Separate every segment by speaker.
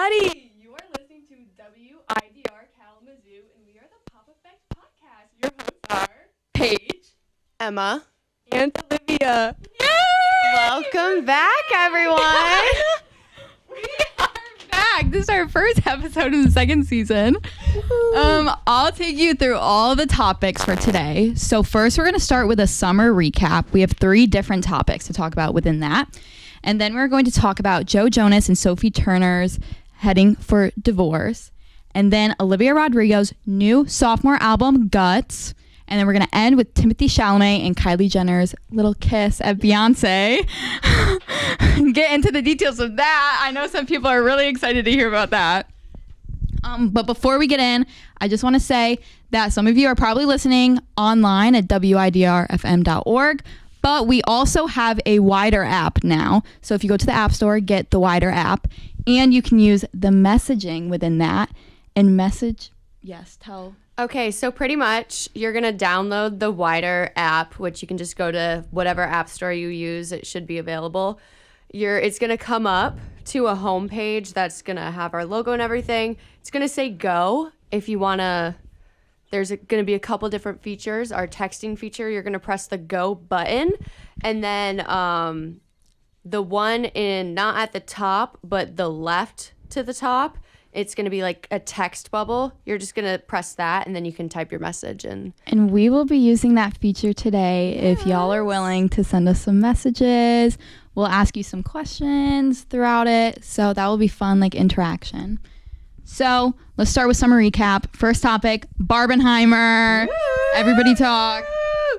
Speaker 1: everybody! You are listening to WIDR Kalamazoo, and we are the Pop Effect Podcast. Your hosts are Paige,
Speaker 2: Emma,
Speaker 1: and Olivia.
Speaker 2: Yay! Welcome back, everyone.
Speaker 3: We are back. This is our first episode of the second season. I'll take you through all the topics for today. So first, we're going to start with a summer recap. We have 3 different topics to talk about within that. And then we're going to talk about Jonas and Sophie Turners heading for divorce. And then Olivia Rodrigo's new sophomore album, Guts. And then we're going to end with Timotheé Chalamet and Kylie Jenner's little kiss at Beyoncé. Get into the details of that. I know some people are really excited to hear about that. But before we get in, I just want to say that some of you are probably listening online at WIDRFM.org. But we also have a WIDR app now. So if you go to the App Store, get the WIDR app. And you can use the messaging within that and message. Yes, tell.
Speaker 2: Okay, so pretty much you're going to download the WIDR app, which you can just go to whatever app store you use. It should be available. It's going to come up to a home page that's going to have our logo and everything. It's going to say go if you want to. There's going to be a couple different features. Our texting feature, you're going to press the go button. And then the one not at the top, but the left to the top, it's going to be like a text bubble. You're just going to press that, and then you can type your message in.
Speaker 3: And we will be using that feature today. Yes. If y'all are willing to send us some messages. We'll ask you some questions throughout it. So that will be fun, like interaction. So let's start with summer recap. First topic, Barbenheimer. Woo! Everybody talk.
Speaker 1: I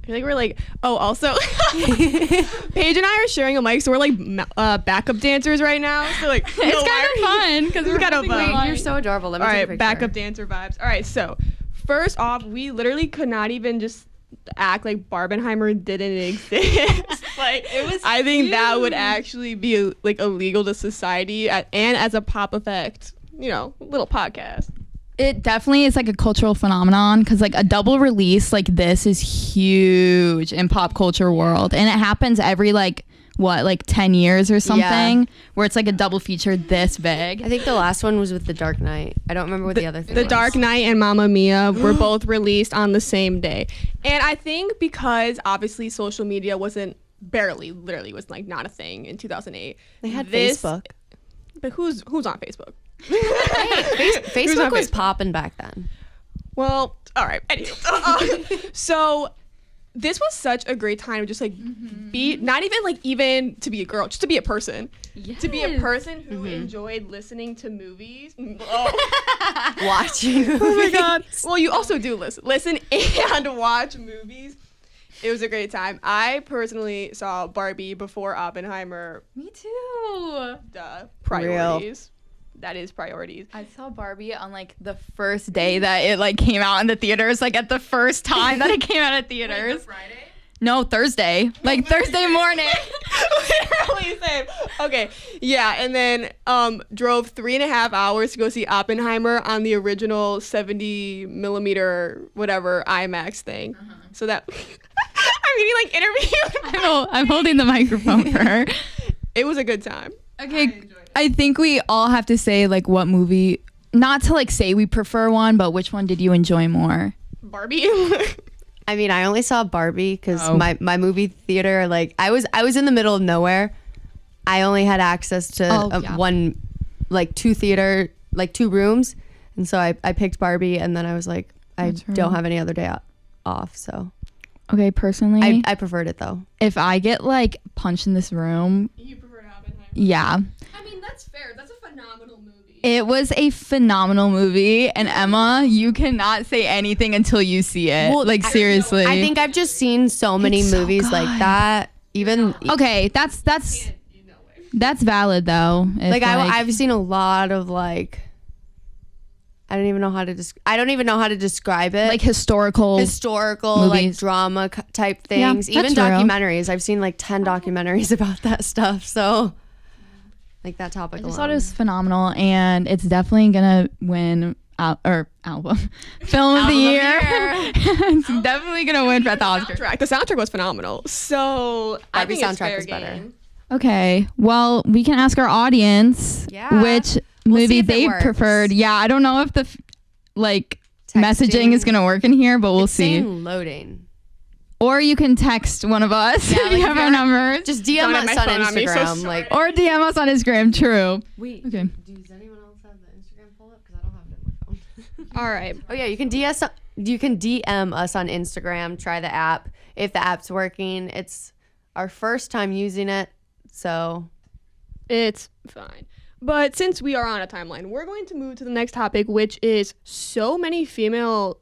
Speaker 1: feel like we're like, also, Paige and I are sharing a mic, so we're like backup dancers right now. So like,
Speaker 3: it's kind of fun because we're
Speaker 1: kind of fun.
Speaker 2: You're so adorable. Let me take a picture.
Speaker 1: Backup dancer vibes. All right, so first off, we literally could not even just act like Barbenheimer didn't exist. Like, it was. I think that would actually be like illegal to society and as a pop effect. Little podcast.
Speaker 3: It definitely is like a cultural phenomenon because like a double release like this is huge in pop culture world, and it happens every 10 years or something, where it's like a double feature this big.
Speaker 2: I think the last one was with The Dark Knight. I don't remember what the other thing was.
Speaker 1: The Dark Knight and Mamma Mia were both released on the same day, and I think because obviously social media literally was like not a thing in 2008.
Speaker 2: They had Facebook,
Speaker 1: but who's on Facebook?
Speaker 2: Facebook was popping back then.
Speaker 1: Well, all right. Anyway, so this was such a great time to just be not even to be a girl, just to be a person. Yes. To be a person who enjoyed listening to movies.
Speaker 2: Watching movies.
Speaker 1: Oh my god. Well, you also do listen and watch movies. It was a great time. I personally saw Barbie before Oppenheimer.
Speaker 3: Me too.
Speaker 1: Duh. Priorities. That is priorities.
Speaker 3: I saw Barbie on the first day that it came out in the theaters, at the first time that it came out at theaters.
Speaker 1: Wait, Friday?
Speaker 3: No, Thursday. Thursday morning.
Speaker 1: Literally same. Okay. Yeah, and then drove 3.5 hours to go see Oppenheimer on the original 70 millimeter whatever IMAX thing. So that I'm getting interviewed.
Speaker 3: I'm holding the microphone for her.
Speaker 1: It was a good time.
Speaker 3: Okay. I think we all have to say what movie, not to say we prefer one, but which one did you enjoy more?
Speaker 1: Barbie.
Speaker 2: I mean, I only saw Barbie because my movie theater, I was in the middle of nowhere. I only had access to one, 2 rooms. And so I picked Barbie, and then I was like, I don't have any other day off, so.
Speaker 3: Okay, personally.
Speaker 2: I preferred it, though.
Speaker 3: If I get, punched in this room.
Speaker 1: You preferred Oppenheimer?
Speaker 3: Yeah.
Speaker 1: I mean, that's fair. That's a phenomenal movie.
Speaker 3: It was a phenomenal movie, and Emma, you cannot say anything until you see it. Well, seriously.
Speaker 2: I think I've just seen so many movies like that. Even
Speaker 3: okay, that's valid though.
Speaker 2: I've seen a lot of I don't even know how to describe it.
Speaker 3: Historical movies.
Speaker 2: Drama type things.
Speaker 3: Yeah,
Speaker 2: even documentaries. I've seen 10 documentaries about that stuff. So that topic.
Speaker 3: I just thought it was phenomenal, and it's definitely gonna win album film of the year. It's definitely gonna win for the Oscar.
Speaker 1: The soundtrack was phenomenal. So I think
Speaker 2: soundtrack was better.
Speaker 3: Okay. Well, we can ask our audience which movie they preferred. Yeah, I don't know if the messaging is going to work in here, but we'll see.
Speaker 2: Loading.
Speaker 3: Or you can text one of us if you have our numbers.
Speaker 2: Just DM us on Instagram.
Speaker 3: Or DM us on Instagram. True.
Speaker 2: Wait.
Speaker 3: Okay.
Speaker 2: Does anyone else have the Instagram pull up? Because I don't have it on my phone.
Speaker 1: All right.
Speaker 2: Oh yeah, you can DM us on Instagram. Try the app. If the app's working, it's our first time using it, so
Speaker 1: it's fine. But since we are on a timeline, we're going to move to the next topic, which is so many female,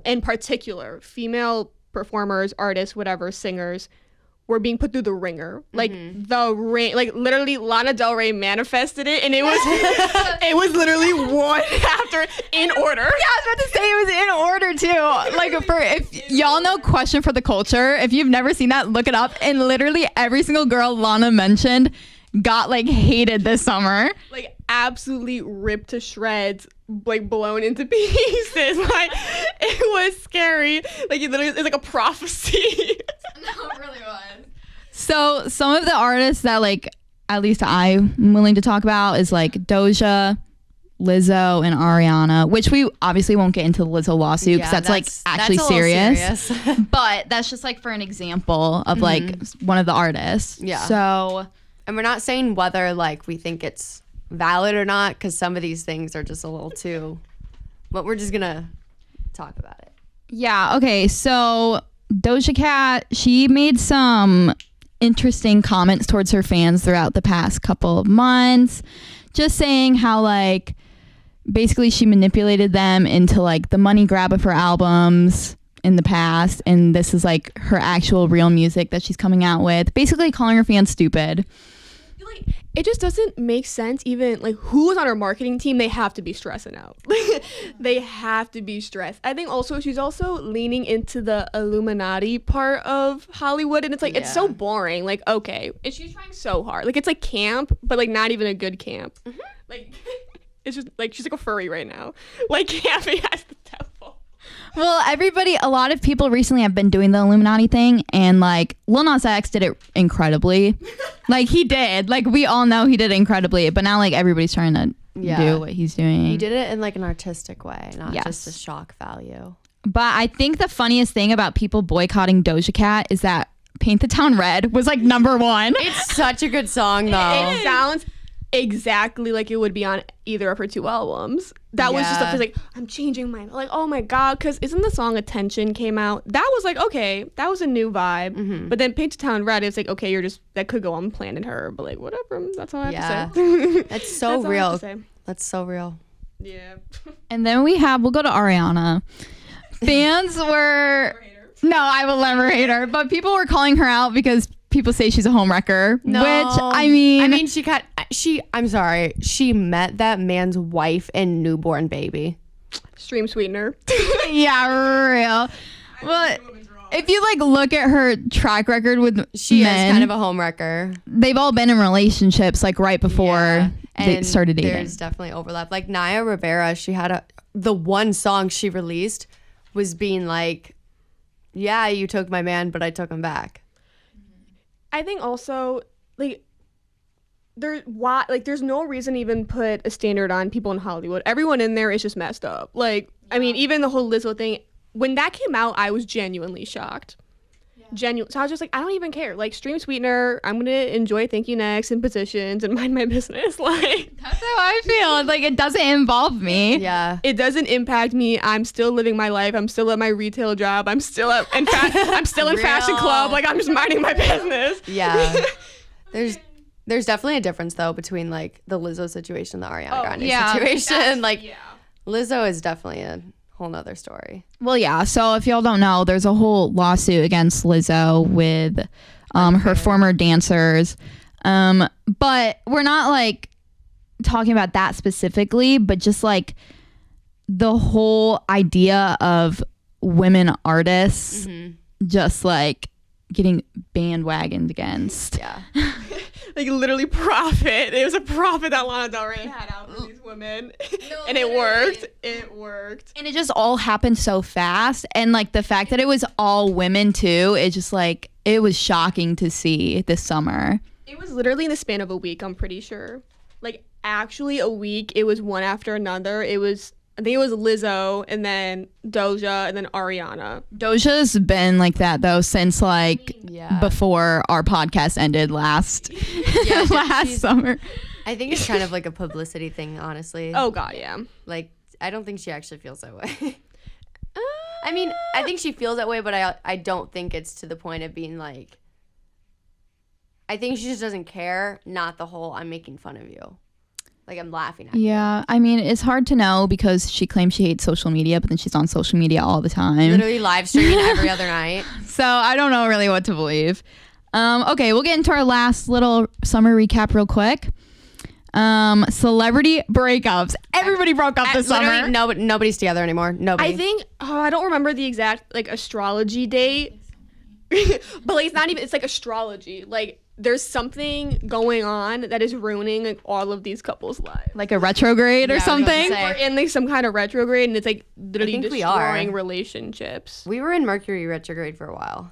Speaker 1: in particular, female performers, artists, whatever, singers, were being put through the ringer. Like literally Lana Del Rey manifested it, and it was it was literally one after in order.
Speaker 3: Yeah, I was about to say it was in order too. Like if y'all know Question for the Culture, if you've never seen that, look it up. And literally every single girl Lana mentioned got hated this summer.
Speaker 1: Like absolutely ripped to shreds, blown into pieces. It was scary. It's like a prophecy.
Speaker 3: No, it really was. So some of the artists that at least I'm willing to talk about is Doja, Lizzo, and Ariana, which we obviously won't get into the Lizzo lawsuit because that's actually serious. But that's just for an example of one of the artists.
Speaker 2: Yeah.
Speaker 3: So,
Speaker 2: and we're not saying whether we think it's valid or not, because some of these things are just a little too, but we're just gonna talk about it.
Speaker 3: Yeah. Okay. So Doja Cat, she made some interesting comments towards her fans throughout the past couple of months, just saying how basically she manipulated them into the money grab of her albums in the past, and this is her actual real music that she's coming out with, basically calling her fans stupid.
Speaker 1: It just doesn't make sense. Even who was on her marketing team, they have to be stressing out. They have to be stressed. I think also she's also leaning into the Illuminati part of Hollywood, and it's it's so boring. Okay, and she's trying so hard. It's camp, but not even a good camp. Mm-hmm. It's just she's a furry right now. Camping as the devil.
Speaker 3: Well, a lot of people recently have been doing the Illuminati thing, and Lil Nas X did it incredibly. He did. We all know he did it incredibly, but now everybody's trying to do what he's doing.
Speaker 2: He did it in an artistic way, not just a shock value.
Speaker 3: But I think the funniest thing about people boycotting Doja Cat is that Paint the Town Red was number one.
Speaker 2: It's such a good song though.
Speaker 1: It sounds exactly like it would be on either of her two albums. That was just stuff I'm changing my oh my god, because isn't the song Attention came out? That was okay, that was a new vibe. Mm-hmm. But then Paint the Town Red is okay, you're just, that could go on Planet Her, but whatever, that's all I have to say.
Speaker 2: That's so real. That's so real.
Speaker 1: Yeah.
Speaker 3: And then we'll go to Ariana. Fans were no, I will never hate her, but people were calling her out because people say she's a homewrecker, which
Speaker 2: I'm sorry, she met that man's wife and newborn baby.
Speaker 1: Stream sweetener.
Speaker 3: Yeah, real. Well, if you look at her track record with
Speaker 2: she
Speaker 3: men,
Speaker 2: is kind of a homewrecker.
Speaker 3: They've all been in relationships right before they started dating.
Speaker 2: There's definitely overlap. Naya Rivera, she had the one song she released was being yeah, you took my man, but I took him back.
Speaker 1: I think also there's no reason to even put a standard on people in Hollywood. Everyone in there is just messed up. I mean, even the whole Lizzo thing, when that came out, I was genuinely shocked. So I was just I don't even care. Stream sweetener, I'm gonna enjoy Thank You Next and Positions and mind my business.
Speaker 3: That's how I feel. It doesn't involve me.
Speaker 2: Yeah,
Speaker 1: it doesn't impact me. I'm still living my life. I'm still at my retail job. I'm still in Fashion Club. I'm just minding my business.
Speaker 2: Yeah. There's definitely a difference though between the Lizzo situation and the Ariana Grande situation. Lizzo is definitely a whole nother story.
Speaker 3: Well, yeah. So if y'all don't know, there's a whole lawsuit against Lizzo with her former dancers. But we're not talking about that specifically, but just the whole idea of women artists just getting bandwagoned against.
Speaker 2: Yeah.
Speaker 1: Literally profit. It was a profit that Lana Del Rey had out for these women. And it worked. It worked.
Speaker 3: And it just all happened so fast. And the fact that it was all women too, it just it was shocking to see this summer.
Speaker 1: It was literally in the span of a week, I'm pretty sure. Like, actually a week, it was one after another. I think it was Lizzo, and then Doja, and then Ariana.
Speaker 3: Doja's been like that though since like before our podcast ended last summer.
Speaker 2: I think it's kind of like a publicity thing, honestly.
Speaker 1: Oh God, yeah.
Speaker 2: Like, I don't think she actually feels that way. I mean, I think she feels that way, but I don't think it's to the point of being like. I think she just doesn't care. Not the whole I'm making fun of you. Like, I'm laughing at you.
Speaker 3: Yeah, I mean, it's hard to know because she claims she hates social media, but then she's on social media all the time.
Speaker 2: Literally live streaming every other night.
Speaker 3: So I don't know really what to believe. Okay, we'll get into our last little summer recap real quick. Celebrity breakups. Everybody broke up this summer.
Speaker 2: Nobody's together anymore. Nobody.
Speaker 1: I think, I don't remember the exact, like, astrology date. But, like, it's not even, it's like astrology. Like, there's something going on that is ruining like all of these couples' lives.
Speaker 3: Like a retrograde or something?
Speaker 1: We're in like some kind of retrograde, and it's like literally destroying relationships.
Speaker 2: We were in Mercury retrograde for a while.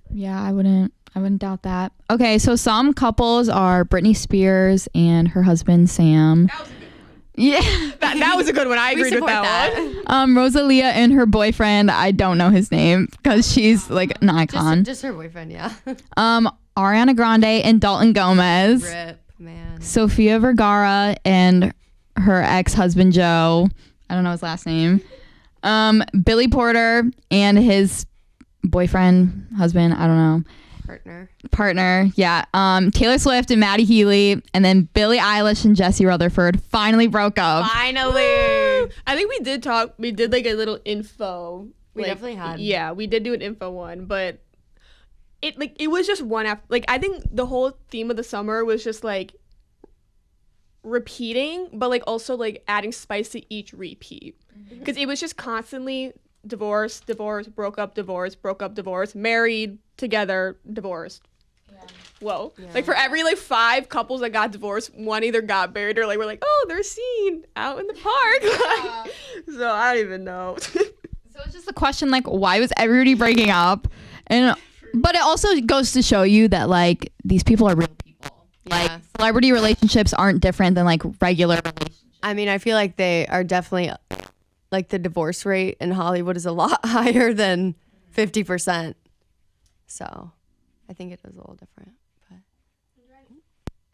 Speaker 3: Yeah, I wouldn't doubt that. Okay, so some couples are Britney Spears and her husband Sam.
Speaker 1: That was a good one.
Speaker 3: Yeah.
Speaker 1: that was a good one. I agreed with that
Speaker 3: one. Rosalia and her boyfriend, I don't know his name because she's like an icon.
Speaker 2: Just her boyfriend, yeah.
Speaker 3: Ariana Grande and Dalton Gomez.
Speaker 2: Rip, man.
Speaker 3: Sofia Vergara and her ex-husband Joe. I don't know his last name. Billy Porter and his boyfriend, husband, I don't know. Partner, yeah. Taylor Swift and Maddie Healy, and then Billie Eilish and Jesse Rutherford finally broke up.
Speaker 2: Finally.
Speaker 1: I think we did like a little info.
Speaker 2: We definitely had.
Speaker 1: Yeah, we did do an info one, but it was just one after, like, I think the whole theme of the summer was just like repeating, but like also like adding spice to each repeat, because it was just constantly divorce, broke up, divorce, married, together, divorced. Whoa. Yeah. Like, for every like 5 couples that got divorced, one either got married or like we're like, oh, they're seen out in the park. Yeah. So I don't even know.
Speaker 3: So it's just a question, like, why was everybody breaking up? But it also goes to show you that like these people are real people. Like, celebrity relationships aren't different than like regular relationships.
Speaker 2: I mean, I feel like they are definitely, like, the divorce rate in Hollywood is a lot higher than 50%. So I think it is a little different. But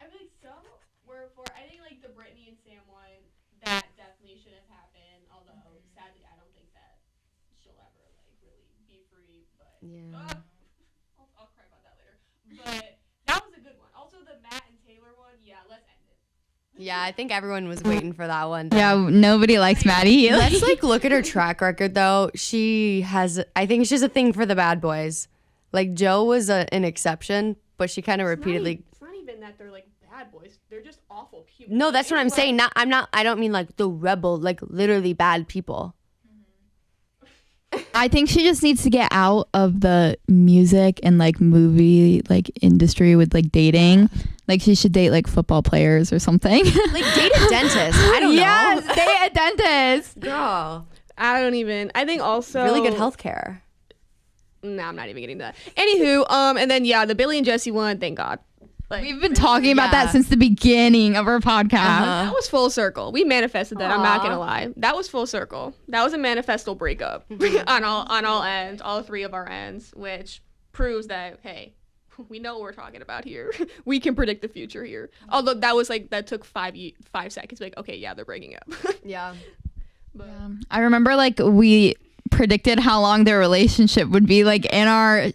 Speaker 1: I think some were for, I think like the Britney and Sam one, that definitely should have happened. Although sadly, I don't think that she'll ever like really be free. But
Speaker 2: yeah.
Speaker 1: I'll cry about that later. But that was a good one. Also, the Matt and Taylor one, yeah, let's end it.
Speaker 2: Yeah, I think everyone was waiting for that one.
Speaker 3: Yeah, nobody likes Maddie.
Speaker 2: Let's like look at her track record though. I think she's a thing for the bad boys. Like, Joe was an exception, but she kind of repeatedly.
Speaker 1: It's not even that they're like bad boys. They're just awful people.
Speaker 2: No, that's what I'm saying. I don't mean like the rebel, like literally bad people.
Speaker 3: I think she just needs to get out of the music and like movie like industry with like dating. Like, she should date like football players or something.
Speaker 2: Like, date a dentist. I don't know.
Speaker 3: Yes, date a dentist.
Speaker 2: Girl.
Speaker 1: I think also
Speaker 2: really good healthcare.
Speaker 1: No, I'm not even getting that. Anywho, and then the Billy and Jesse one, thank God.
Speaker 3: Like, we've been talking about that since the beginning of our podcast.
Speaker 1: That was full circle. We manifested that. I'm not gonna lie. That was full circle. That was a manifestal breakup on all ends, all 3 of our ends, which proves that, hey, we know what we're talking about here. We can predict the future here. Although that took 5 seconds. Like, okay, yeah, they're breaking up.
Speaker 2: Yeah.
Speaker 1: But
Speaker 3: I remember like we predicted how long their relationship would be, like, in our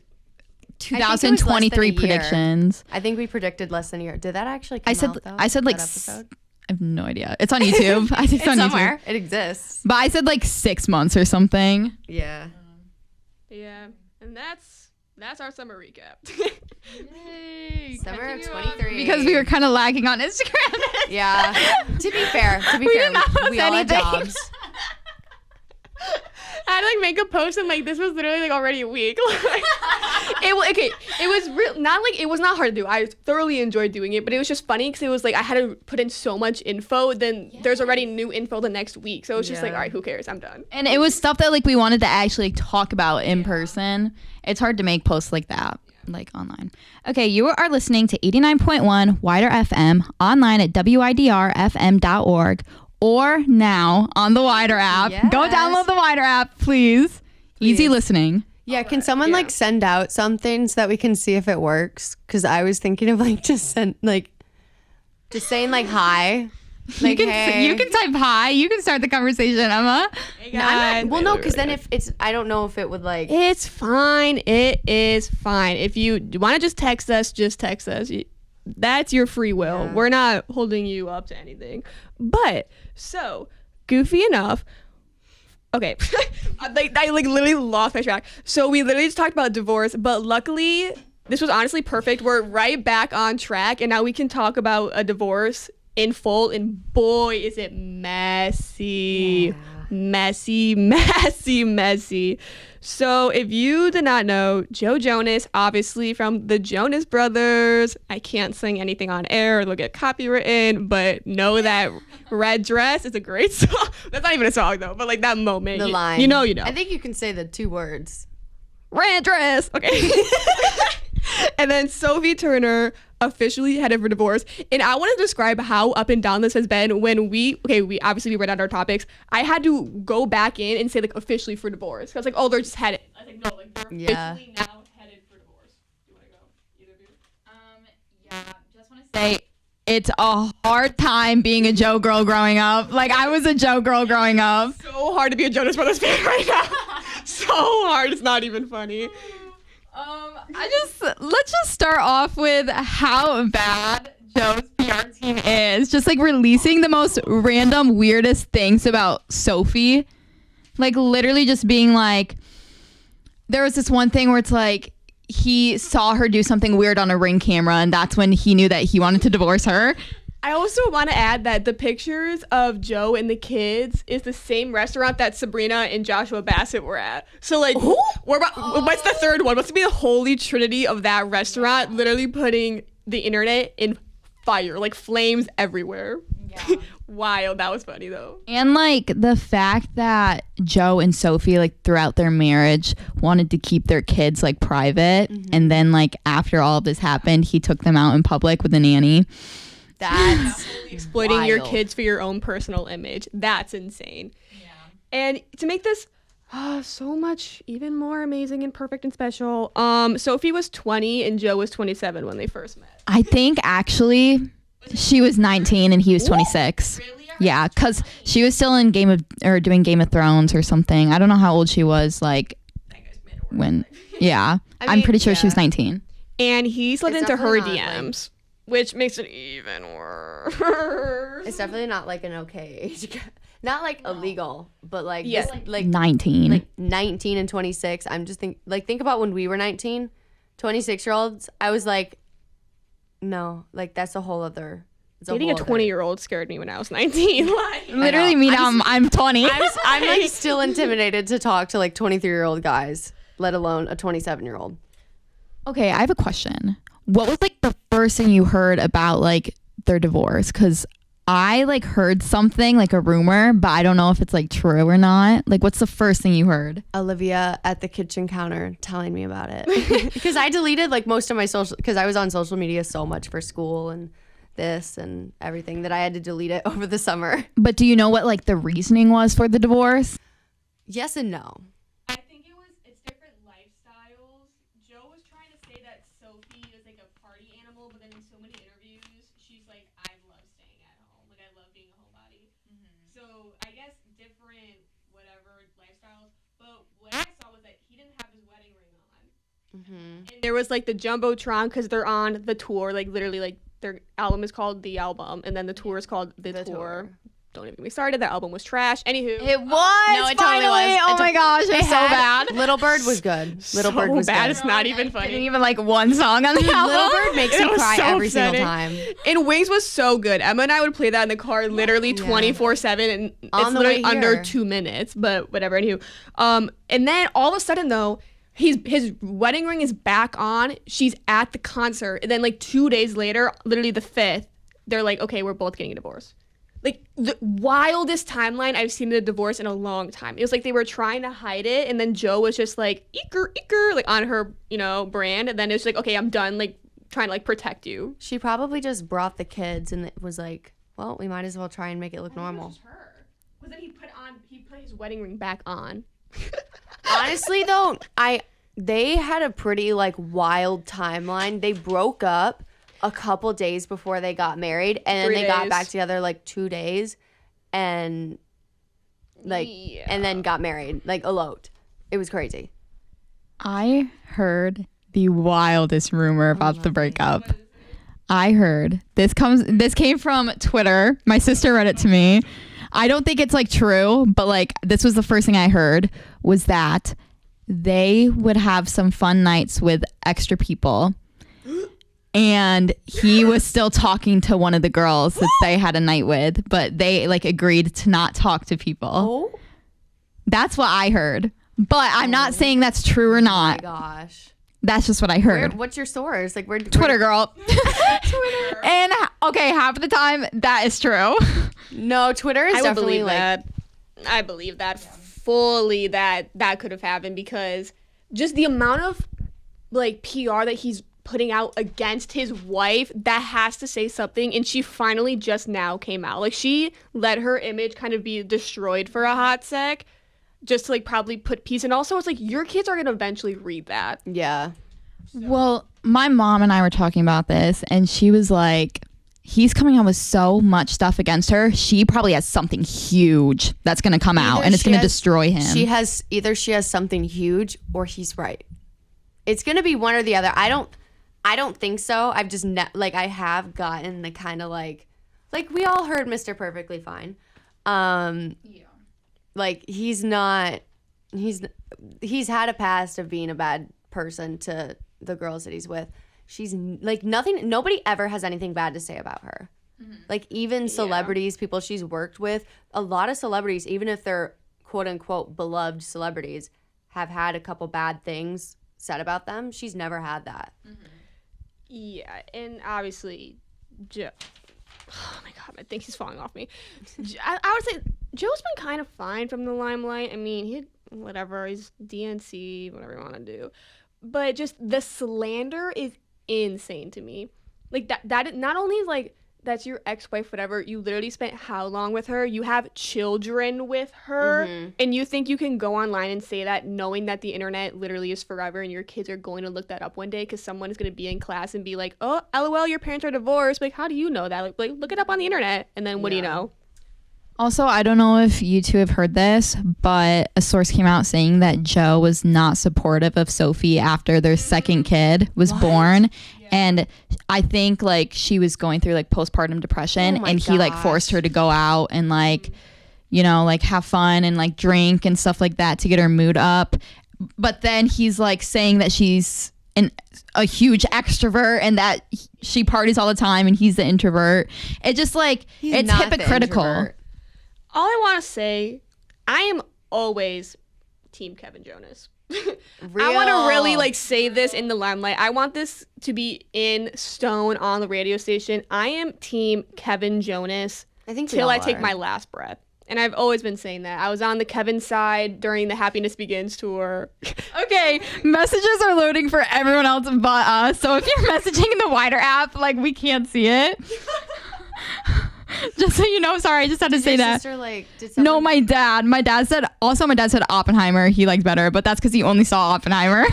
Speaker 3: 2023 predictions.
Speaker 2: I think we predicted less than a year. Did that actually come out, though?
Speaker 3: I said like I have no idea. It's on YouTube. I think it's on
Speaker 2: somewhere.
Speaker 3: YouTube.
Speaker 2: It exists.
Speaker 3: But I said like 6 months or something.
Speaker 2: Yeah.
Speaker 1: Yeah. And that's our summer recap.
Speaker 3: Yay.
Speaker 2: Summer of 23.
Speaker 3: Because we were kind of lagging on Instagram.
Speaker 2: Yeah. To be fair, we all had jobs.
Speaker 1: I had to like make a post and like this was literally like already a week. It was not hard to do. I thoroughly enjoyed doing it, but it was just funny because it was like I had to put in so much info. Then there's already new info the next week, so it was just like, all right, who cares? I'm done.
Speaker 3: And it was stuff that like we wanted to actually talk about in person. It's hard to make posts like that. like online. Okay, you are listening to 89.1 WIDR FM online at WIDRFM.org or now on the WIDR app.
Speaker 2: Yes.
Speaker 3: Go download the WIDR app, please. Easy listening.
Speaker 2: Yeah, can someone like send out something so that we can see if it works? Because I was thinking of like just saying like hi. Like,
Speaker 3: you can type hi. You can start the conversation, Emma.
Speaker 1: Hey guys.
Speaker 2: No, because then if it's, I don't know if it would like.
Speaker 1: It's fine. It is fine. If you want to just text us, that's your free will. Yeah. We're not holding you up to anything. But so goofy enough. Okay, I literally lost my track. So we literally just talked about divorce, but luckily this was honestly perfect. We're right back on track, and now we can talk about a divorce in full, and boy is it messy. Messy. So if you did not know, Joe Jonas, obviously from the Jonas Brothers, I can't sing anything on air or it'll get copywritten, but know that Red Dress is a great song. That's not even a song though, but like that moment,
Speaker 2: the line,
Speaker 1: you know.
Speaker 2: I think you can say the 2 words.
Speaker 1: Red Dress. Okay. And then Sophie Turner officially headed for divorce. And I want to describe how up and down this has been when we obviously read out our topics. I had to go back in and say like officially for divorce. I was like, oh, they're just headed. I was like, no, like they're officially now headed for divorce. Do you want to go? Either of you?
Speaker 3: Just want to say it's a hard time being a Joe girl growing up. Like I was a Joe girl growing up.
Speaker 1: So hard to be a Jonas Brothers fan right now. So hard. It's not even funny.
Speaker 3: Let's just start off with how bad Joe's PR team is. Just like releasing the most random, weirdest things about Sophie. Like literally just being like, there was this one thing where it's like, he saw her do something weird on a Ring camera and that's when he knew that he wanted to divorce her.
Speaker 1: I also want to add that the pictures of Joe and the kids is the same restaurant that Sabrina and Joshua Bassett were at. So like, what's the third one? What's to be the holy trinity of that restaurant? Literally putting the internet in fire, like flames everywhere. Yeah. Wild. That was funny though.
Speaker 3: And like the fact that Joe and Sophie like throughout their marriage wanted to keep their kids like private, and then like after all of this happened, he took them out in public with a nanny.
Speaker 1: That's exploiting your kids for your own personal image. That's insane. Yeah. And to make this so much even more amazing and perfect and special, Sophie was 20 and Joe was 27 when they first met.
Speaker 3: I think actually she was 19 and he was 26. Really? Yeah, because she was still in doing Game of Thrones or something. I don't know how old she was like when. Yeah, I'm pretty sure she was 19.
Speaker 1: And he slid into her DMs. Which makes it even worse.
Speaker 2: It's definitely not like an okay age. Not like illegal, but like
Speaker 1: yeah,
Speaker 2: like
Speaker 3: 19.
Speaker 2: Like 19 and 26. I'm just think about when we were 19, 26-year-olds. I was like, no, like that's a whole other.
Speaker 1: Dating a 20-year-old scared me when I was 19. Like,
Speaker 3: literally me now. I'm 20.
Speaker 2: I'm like still intimidated to talk to like 23-year-old guys, let alone a 27-year-old.
Speaker 3: Okay, I have a question. What was like the first thing you heard about like their divorce? Because I like heard something like a rumor, but I don't know if it's like true or not. Like, what's the first thing you heard?
Speaker 2: Olivia at the kitchen counter telling me about it. Because I deleted like most of my social, because I was on social media so much for school and this and everything that I had to delete it over the summer.
Speaker 3: But do you know what like the reasoning was for the divorce?
Speaker 2: Yes and no.
Speaker 1: It's different lifestyles. Joe was trying to say that Sophie is like a party animal, but then in so many interviews, she's like, I love staying at home. Like, I love being a homebody. Mm-hmm. So I guess different whatever lifestyles. But what I saw was that he didn't have his wedding ring on. Mm-hmm. And there was like the Jumbotron because they're on the tour. Like literally, like their album is called The Album, and then the tour is called The Tour. Don't even get me started. That album was trash. Anywho.
Speaker 3: It was. No, it totally was. Oh my gosh, it was so bad.
Speaker 2: Little Bird was good. Little Bird was
Speaker 1: bad.
Speaker 2: Good.
Speaker 1: It's not even funny.
Speaker 3: Didn't even like one song on the album.
Speaker 2: Little Bird makes me cry so every single time.
Speaker 1: And Wings was so good. Emma and I would play that in the car literally 24/7, and it's literally under 2 minutes. But whatever. Anywho. And then all of a sudden though, his wedding ring is back on. She's at the concert, and then like 2 days later, literally the 5th, they're like, okay, we're both getting a divorce. like the wildest timeline I've seen in a divorce in a long time. It was like they were trying to hide it, and then Joe was just like eeker like on her, brand, and then it was like, okay, I'm done like trying to like protect you.
Speaker 2: She probably just brought the kids and it was like, well, we might as well try and make it look normal.
Speaker 1: Was that he put his wedding ring back on?
Speaker 2: Honestly though, they had a pretty like wild timeline. They broke up a couple days before they got married, and then they got back together like 2 days, and and then got married, like eloped. It was crazy.
Speaker 3: I heard the wildest rumor about the breakup. I heard this came from Twitter. My sister read it to me. I don't think it's like true, but like this was the first thing I heard was that they would have some fun nights with extra people. And he was still talking to one of the girls that they had a night with, but they like agreed to not talk to people.
Speaker 2: Oh,
Speaker 3: that's what I heard. But I'm not saying that's true or not.
Speaker 2: Oh my gosh.
Speaker 3: That's just what I heard.
Speaker 2: What's your source? Like,
Speaker 3: Twitter, girl. Twitter. And okay, half of the time that is true.
Speaker 2: No, Twitter is definitely
Speaker 1: believe
Speaker 2: like
Speaker 1: that. I believe that fully that could have happened, because just the amount of like PR that he's putting out against his wife, that has to say something. And she finally just now came out. Like, she let her image kind of be destroyed for a hot sec, just to like probably put peace. And also it's like, your kids are gonna eventually read that.
Speaker 2: Yeah.
Speaker 3: Well, my mom and I were talking about this, and she was like, he's coming out with so much stuff against her. She probably has something huge that's gonna come out, and it's gonna destroy him.
Speaker 2: She has something huge, or he's right. It's gonna be one or the other. I don't think so. I've just I have gotten the kind of like we all heard Mr. Perfectly Fine. Yeah. Like he's had a past of being a bad person to the girls that he's with. She's like nobody ever has anything bad to say about her. Mm-hmm. Like even celebrities, people she's worked with, a lot of celebrities, even if they're quote unquote beloved celebrities, have had a couple bad things said about them. She's never had that. Mm-hmm.
Speaker 1: Yeah, and obviously, Joe. Oh my God, I think he's falling off me. I would say Joe's been kind of fine from the limelight. I mean, he's DNC, whatever you want to do. But just the slander is insane to me. Like that not only like that's your ex-wife, whatever, you literally spent how long with her? You have children with her, and you think you can go online and say that knowing that the internet literally is forever and your kids are going to look that up one day because someone is going to be in class and be like, oh, LOL, your parents are divorced. Like, how do you know that? Like look it up on the internet, and then what do you know?
Speaker 3: Also, I don't know if you two have heard this, but a source came out saying that Joe was not supportive of Sophie after their second kid was born. Yeah. And I think like she was going through like postpartum depression, and he like forced her to go out and like, like have fun and like drink and stuff like that to get her mood up. But then he's like saying that she's a huge extrovert and that she parties all the time and he's the introvert. It just like, it's hypocritical.
Speaker 1: All I want to say, I am always Team Kevin Jonas. I want to really like say this in the limelight. I want this to be in stone on the radio station. I am Team Kevin Jonas till I take my last breath. And I've always been saying that. I was on the Kevin side during the Happiness Begins tour.
Speaker 3: Okay, messages are loading for everyone else but us. So if you're messaging in the WIDR app, like we can't see it. Just so you know, sorry, I just had to say that. No, my dad said Oppenheimer he liked better, but that's because he only saw Oppenheimer.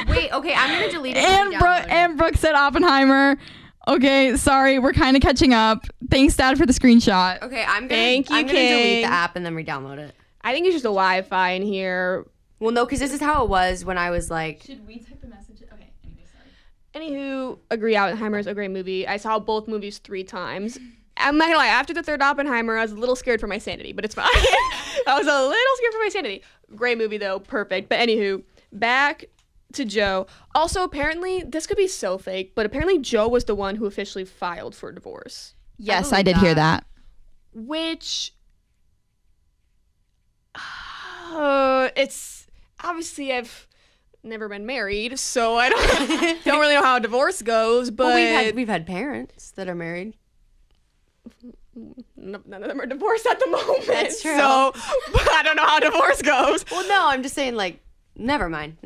Speaker 2: Wait, okay, I'm gonna delete it.
Speaker 3: And Brooke said Oppenheimer. Okay, sorry, we're kind of catching up. Thanks, Dad, for the screenshot.
Speaker 2: Okay, I'm gonna delete the app and then re-download it.
Speaker 1: I think it's just a Wi-Fi in here.
Speaker 2: Well, no, because this is how it was when I was like.
Speaker 3: Should we type the message? Okay, anyway, sorry.
Speaker 1: Anywho, agree, Oppenheimer is a great movie. I saw both movies 3 times. I'm not gonna lie, after the third Oppenheimer, I was a little scared for my sanity, but it's fine. I was a little scared for my sanity. Great movie though, perfect. But anywho, back to Joe. Also, apparently, this could be so fake, but apparently Joe was the one who officially filed for divorce.
Speaker 3: Yes, I did hear that.
Speaker 1: Which, it's, obviously I've never been married, so I don't really know how a divorce goes, but.
Speaker 2: Well, we've had parents that are married.
Speaker 1: none of them are divorced at the moment.
Speaker 2: That's true.
Speaker 1: So, but I don't know how divorce goes.
Speaker 2: Well, no, I'm just saying, like, never mind.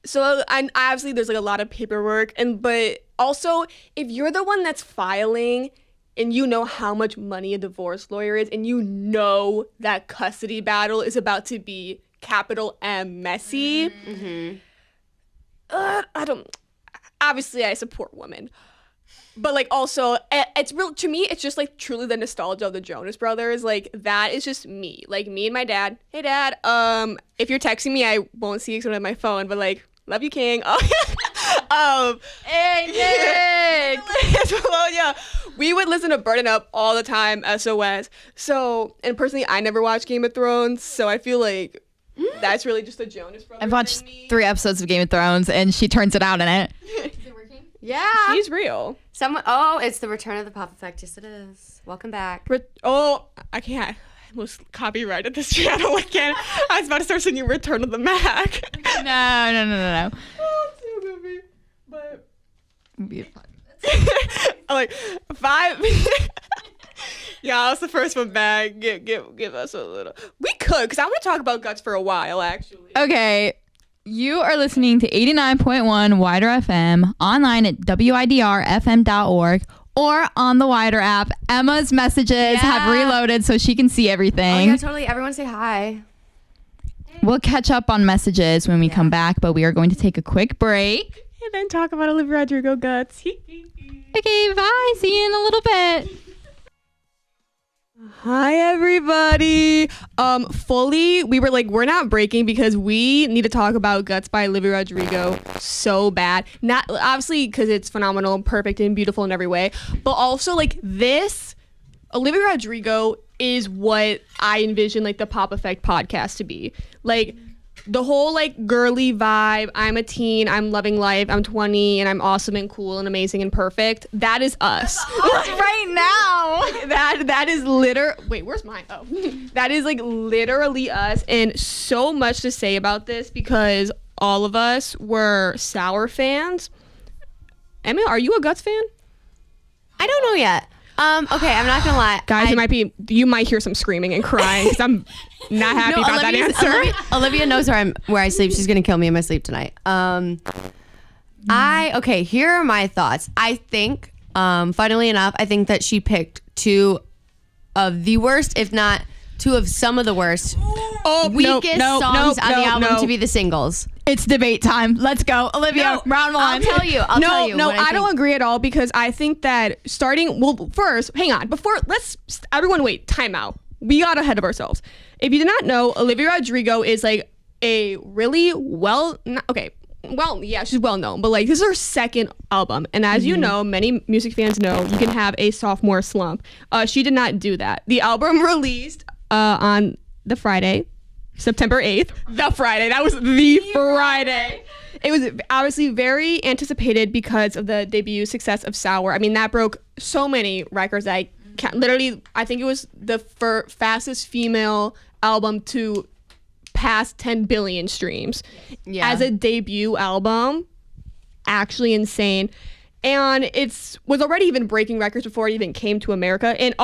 Speaker 1: So, I obviously, there's like a lot of paperwork, but also, if you're the one that's filing and you know how much money a divorce lawyer is, and you know that custody battle is about to be capital M messy, obviously I support women. But like also, it's real to me. It's just like truly the nostalgia of the Jonas Brothers. Like that is just me. Like me and my dad. Hey dad. If you're texting me, I won't see you because I don't have my phone. But like, love you, King.
Speaker 2: Hey Nick.
Speaker 1: Well, yeah, we would listen to Burning Up all the time. SOS. So, and personally, I never watched Game of Thrones. So I feel like that's really just the Jonas Brothers.
Speaker 3: I've watched 3 episodes of Game of Thrones, and she turns it out in it.
Speaker 2: Yeah.
Speaker 1: She's real.
Speaker 2: It's the return of the pop effect. Yes, it is. Welcome back.
Speaker 1: I can't. I almost copyrighted this channel again. I was about to start singing Return of the Mac.
Speaker 3: No.
Speaker 1: Oh, it's so goofy. But I'm like 5. Yeah, that's the first one back. Give us a little. We could, because I want to talk about guts for a while, actually.
Speaker 3: Okay. You are listening to 89.1 WIDRFM, online at widrfm.org, or on the WIDR app. Emma's messages have reloaded so she can see everything.
Speaker 2: Oh, yeah, totally. Everyone say hi.
Speaker 3: We'll catch up on messages when we come back, but we are going to take a quick break.
Speaker 1: And then talk about Olivia Rodrigo guts.
Speaker 3: Okay, bye. See you in a little bit.
Speaker 1: Hi everybody. We were like, we're not breaking because we need to talk about Guts by Olivia Rodrigo so bad. Not obviously because it's phenomenal, perfect, and beautiful in every way, but also like this Olivia Rodrigo is what I envision like the Pop Effect podcast to be. Like the whole like girly vibe, I'm a teen, I'm loving life, I'm 20, and I'm awesome and cool and amazing and perfect. That is us.
Speaker 3: Right now.
Speaker 1: That is wait, where's mine? Oh. That is like literally us, and so much to say about this because all of us were Sour fans. Emma, are you a Guts fan?
Speaker 2: I don't know yet. Okay, I'm not gonna lie.
Speaker 1: Guys, you might hear some screaming and crying because I'm not happy about that answer.
Speaker 2: Olivia knows where I sleep. She's gonna kill me in my sleep tonight. Here are my thoughts. I think, funnily enough, I think that she picked 2 of the worst, if not 2 of some of the worst, weakest songs on the album to be the singles.
Speaker 3: It's debate time. Let's go. Olivia, round 1.
Speaker 2: I'll tell you.
Speaker 1: I don't agree at all because I think that first, hang on. Everyone wait, time out. We got ahead of ourselves. If you did not know, Olivia Rodrigo is like a really she's well known, but like this is her second album. And as you know, many music fans know, you can have a sophomore slump. She did not do that. The album released on the Friday, September 8th. The Friday. That was the Friday. It was obviously very anticipated because of the debut success of Sour. I mean, that broke so many records. I think it was the fastest female album to pass 10 billion streams as a debut album. Actually insane. And was already even breaking records before it even came to America. And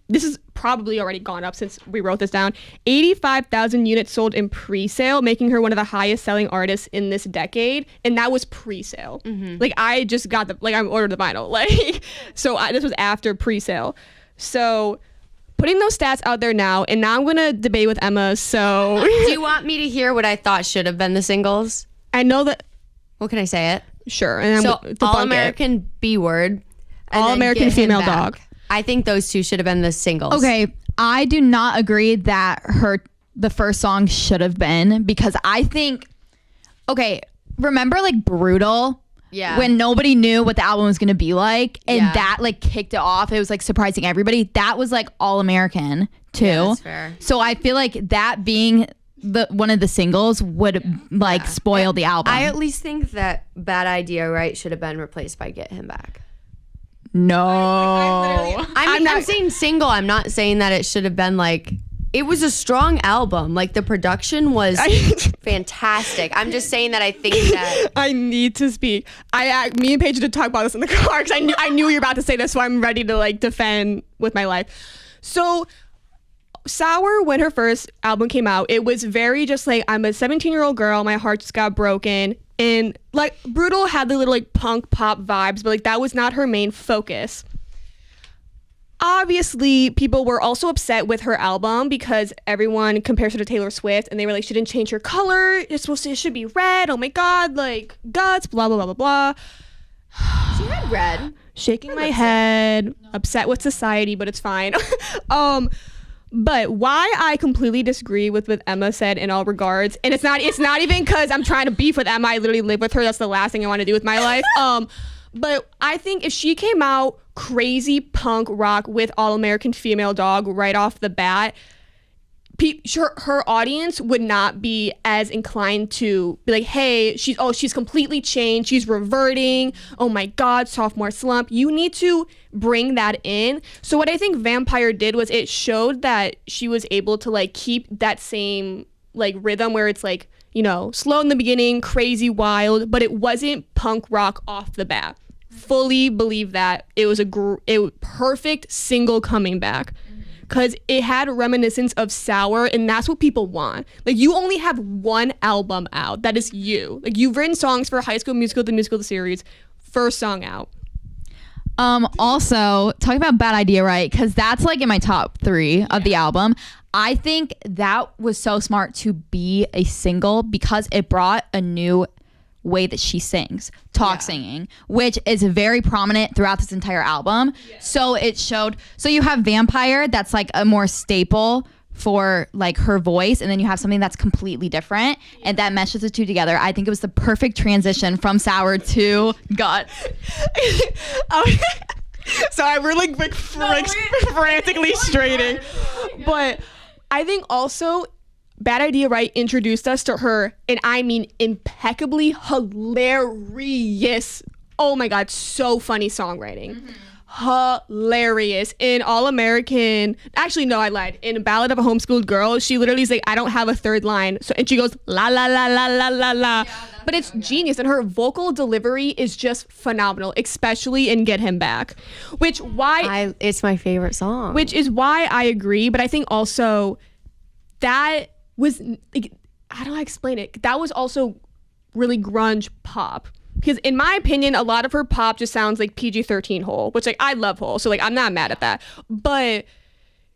Speaker 1: this is probably already gone up since we wrote this down. 85,000 units sold in pre-sale, making her one of the highest selling artists in this decade. And that was pre-sale. Like I just got I ordered the vinyl. This was after pre-sale. So putting those stats out there now, and now I'm going to debate with Emma. So
Speaker 2: do you want me to hear what I thought should have been the singles?
Speaker 1: I know that.
Speaker 2: Well, can I say it?
Speaker 1: Sure. And
Speaker 2: so All American B Word.
Speaker 1: All American Female Dog.
Speaker 2: I think those 2 should have been the singles.
Speaker 3: Okay. I do not agree that the first song should have been, because I think, remember like Brutal?
Speaker 2: Yeah.
Speaker 3: When nobody knew what the album was going to be like, and that like kicked it off. It was like surprising everybody. That was like All American too.
Speaker 2: Yeah, that's fair.
Speaker 3: So I feel like that being one of the singles would spoil the album.
Speaker 2: I at least think that Bad Idea Right should have been replaced by Get Him Back.
Speaker 3: No.
Speaker 2: I'm saying single. I'm not saying that it should have been like It was a strong album. Like the production was fantastic. I'm just saying that I think that
Speaker 1: I need to speak. Me and Paige did talk about this in the car because I knew you were about to say this, so I'm ready to like defend with my life. So Sour, when her first album came out, it was very just like, I'm a 17-year-old girl, my heart just got broken. And like Brutal had the little like punk pop vibes, but like that was not her main focus. Obviously, people were also upset with her album because everyone compares her to Taylor Swift, and they were like, she didn't change her color. It should be red. Oh my God, like guts, blah, blah, blah, blah, blah.
Speaker 2: She had red.
Speaker 1: Shaking my head, upset with society, but it's fine. But why I completely disagree with what Emma said in all regards, and it's not even because I'm trying to beef with Emma. I literally live with her. That's the last thing I want to do with my life. But I think if she came out crazy punk rock with All American Female Dog right off the bat, her audience would not be as inclined to be like, hey, she's completely changed, she's reverting, oh my God, sophomore slump. You need to bring that in. So what I think Vampire did was it showed that she was able to like keep that same like rhythm where it's like, you know, slow in the beginning, crazy wild, but it wasn't punk rock off the bat. Fully believe that it was a perfect single coming back. Because it had a reminiscence of Sour, and that's what people want. Like, you only have one album out. That is you. Like, you've written songs for High School Musical, the musical, the series. First song out.
Speaker 3: Also, talking about Bad Idea, right? Because that's like in my top 3 of the album. I think that was so smart to be a single because it brought a new way that she sings, singing, which is very prominent throughout this entire album. So it showed, so you have Vampire, that's like a more staple for like her voice, and then you have something that's completely different, and that meshes the two together. I think it was the perfect transition from Sour to Guts.
Speaker 1: Sorry, we're like frantically straining. But I think also Bad Idea, right, introduced us to her, and I mean impeccably hilarious, oh my God, so funny songwriting. Hilarious. In All American, actually no, I lied. In Ballad of a Homeschooled Girl, she literally is like, I don't have a third line. So, and she goes, la la la la la la la. But it's genius, and her vocal delivery is just phenomenal, especially in Get Him Back,
Speaker 2: it's my favorite song.
Speaker 1: Which is why I agree, but I think also that was, like, how do I explain it? That was also really grunge pop. Because in my opinion, a lot of her pop just sounds like PG-13 Hole, which like I love Hole, so like I'm not mad at that. But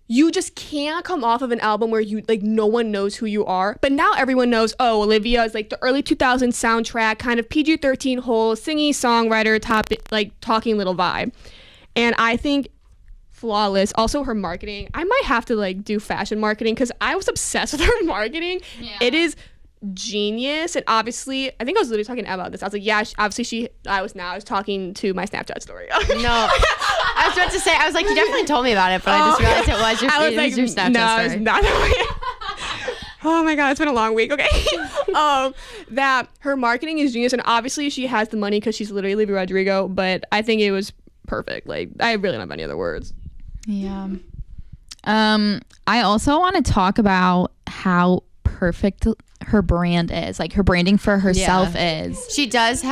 Speaker 1: you just can't come off of an album where you like no one knows who you are. But now everyone knows, oh, Olivia is like the early 2000s soundtrack, kind of PG-13 Hole, singy songwriter, talking little vibe. And I think flawless. Also her marketing. I might have to like do fashion marketing because I was obsessed with her marketing. Yeah. It is genius. And obviously, I think I was literally talking about this. I was like, yeah, obviously I was talking to my Snapchat story.
Speaker 2: No, I was about to say, I was like, you definitely told me about it, but I just realized it was your Snapchat story.
Speaker 1: No, it's not. Oh my God, it's been a long week. Okay. That her marketing is genius, and obviously she has the money because she's literally Olivia Rodrigo, but I think it was perfect. Like, I really don't have any other words.
Speaker 3: Yeah. I also want to talk about how perfect her brand is. Like, her branding for herself is.
Speaker 2: She has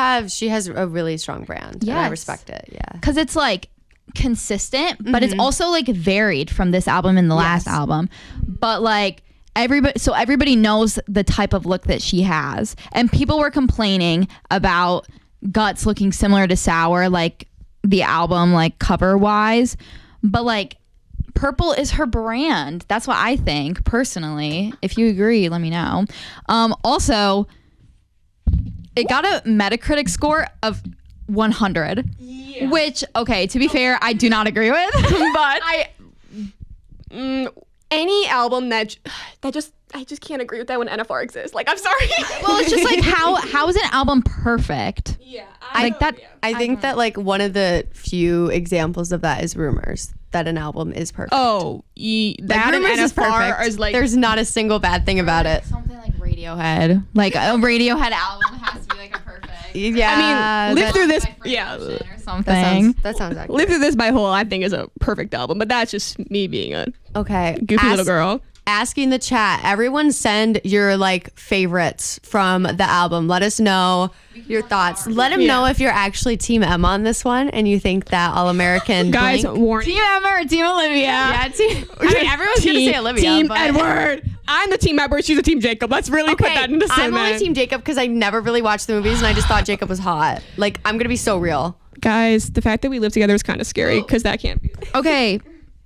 Speaker 2: a really strong brand. Yeah, I respect it. Yeah.
Speaker 3: Because it's like consistent, but it's also like varied from this album and the last album. But like everybody knows the type of look that she has. And people were complaining about Guts looking similar to Sour, like the album, like cover wise. But like, purple is her brand. That's what I think personally. If you agree, let me know. Also, it got a Metacritic score of 100, which, okay, to be fair, I do not agree with. But
Speaker 1: any album that just, I just can't agree with that when NFR exists. Like, I'm sorry.
Speaker 3: Well, it's just like, how is an album perfect?
Speaker 1: Yeah,
Speaker 2: I think that like one of the few examples of that is Rumors. That an album is perfect.
Speaker 1: Oh, that
Speaker 2: Rumors is perfect.
Speaker 1: Is like,
Speaker 2: there's not a single bad thing about it.
Speaker 3: Something like Radiohead. Like a Radiohead album has to be like a perfect.
Speaker 1: Yeah. I mean, Live Through This.
Speaker 3: Yeah. Or something.
Speaker 2: That sounds accurate.
Speaker 1: Live Through This by Hole, I think, is a perfect album, but that's just me being a
Speaker 2: goofy
Speaker 1: little girl.
Speaker 2: asking the chat. Everyone send your like favorites from the album. Let us know your thoughts. Let them know if you're actually Team Emma on this one and you think that All American
Speaker 1: guys, warning.
Speaker 3: Team Emma or Team Olivia?
Speaker 2: Yeah, everyone's gonna say Olivia.
Speaker 1: Team Edward. I'm the Team Edward. She's the Team Jacob. Let's really put that into
Speaker 2: I'm only Team Jacob because I never really watched the movies and I just thought Jacob was hot. Like, I'm gonna be so real.
Speaker 1: Guys, the fact that we live together is kind of scary because that can't be.
Speaker 3: Okay,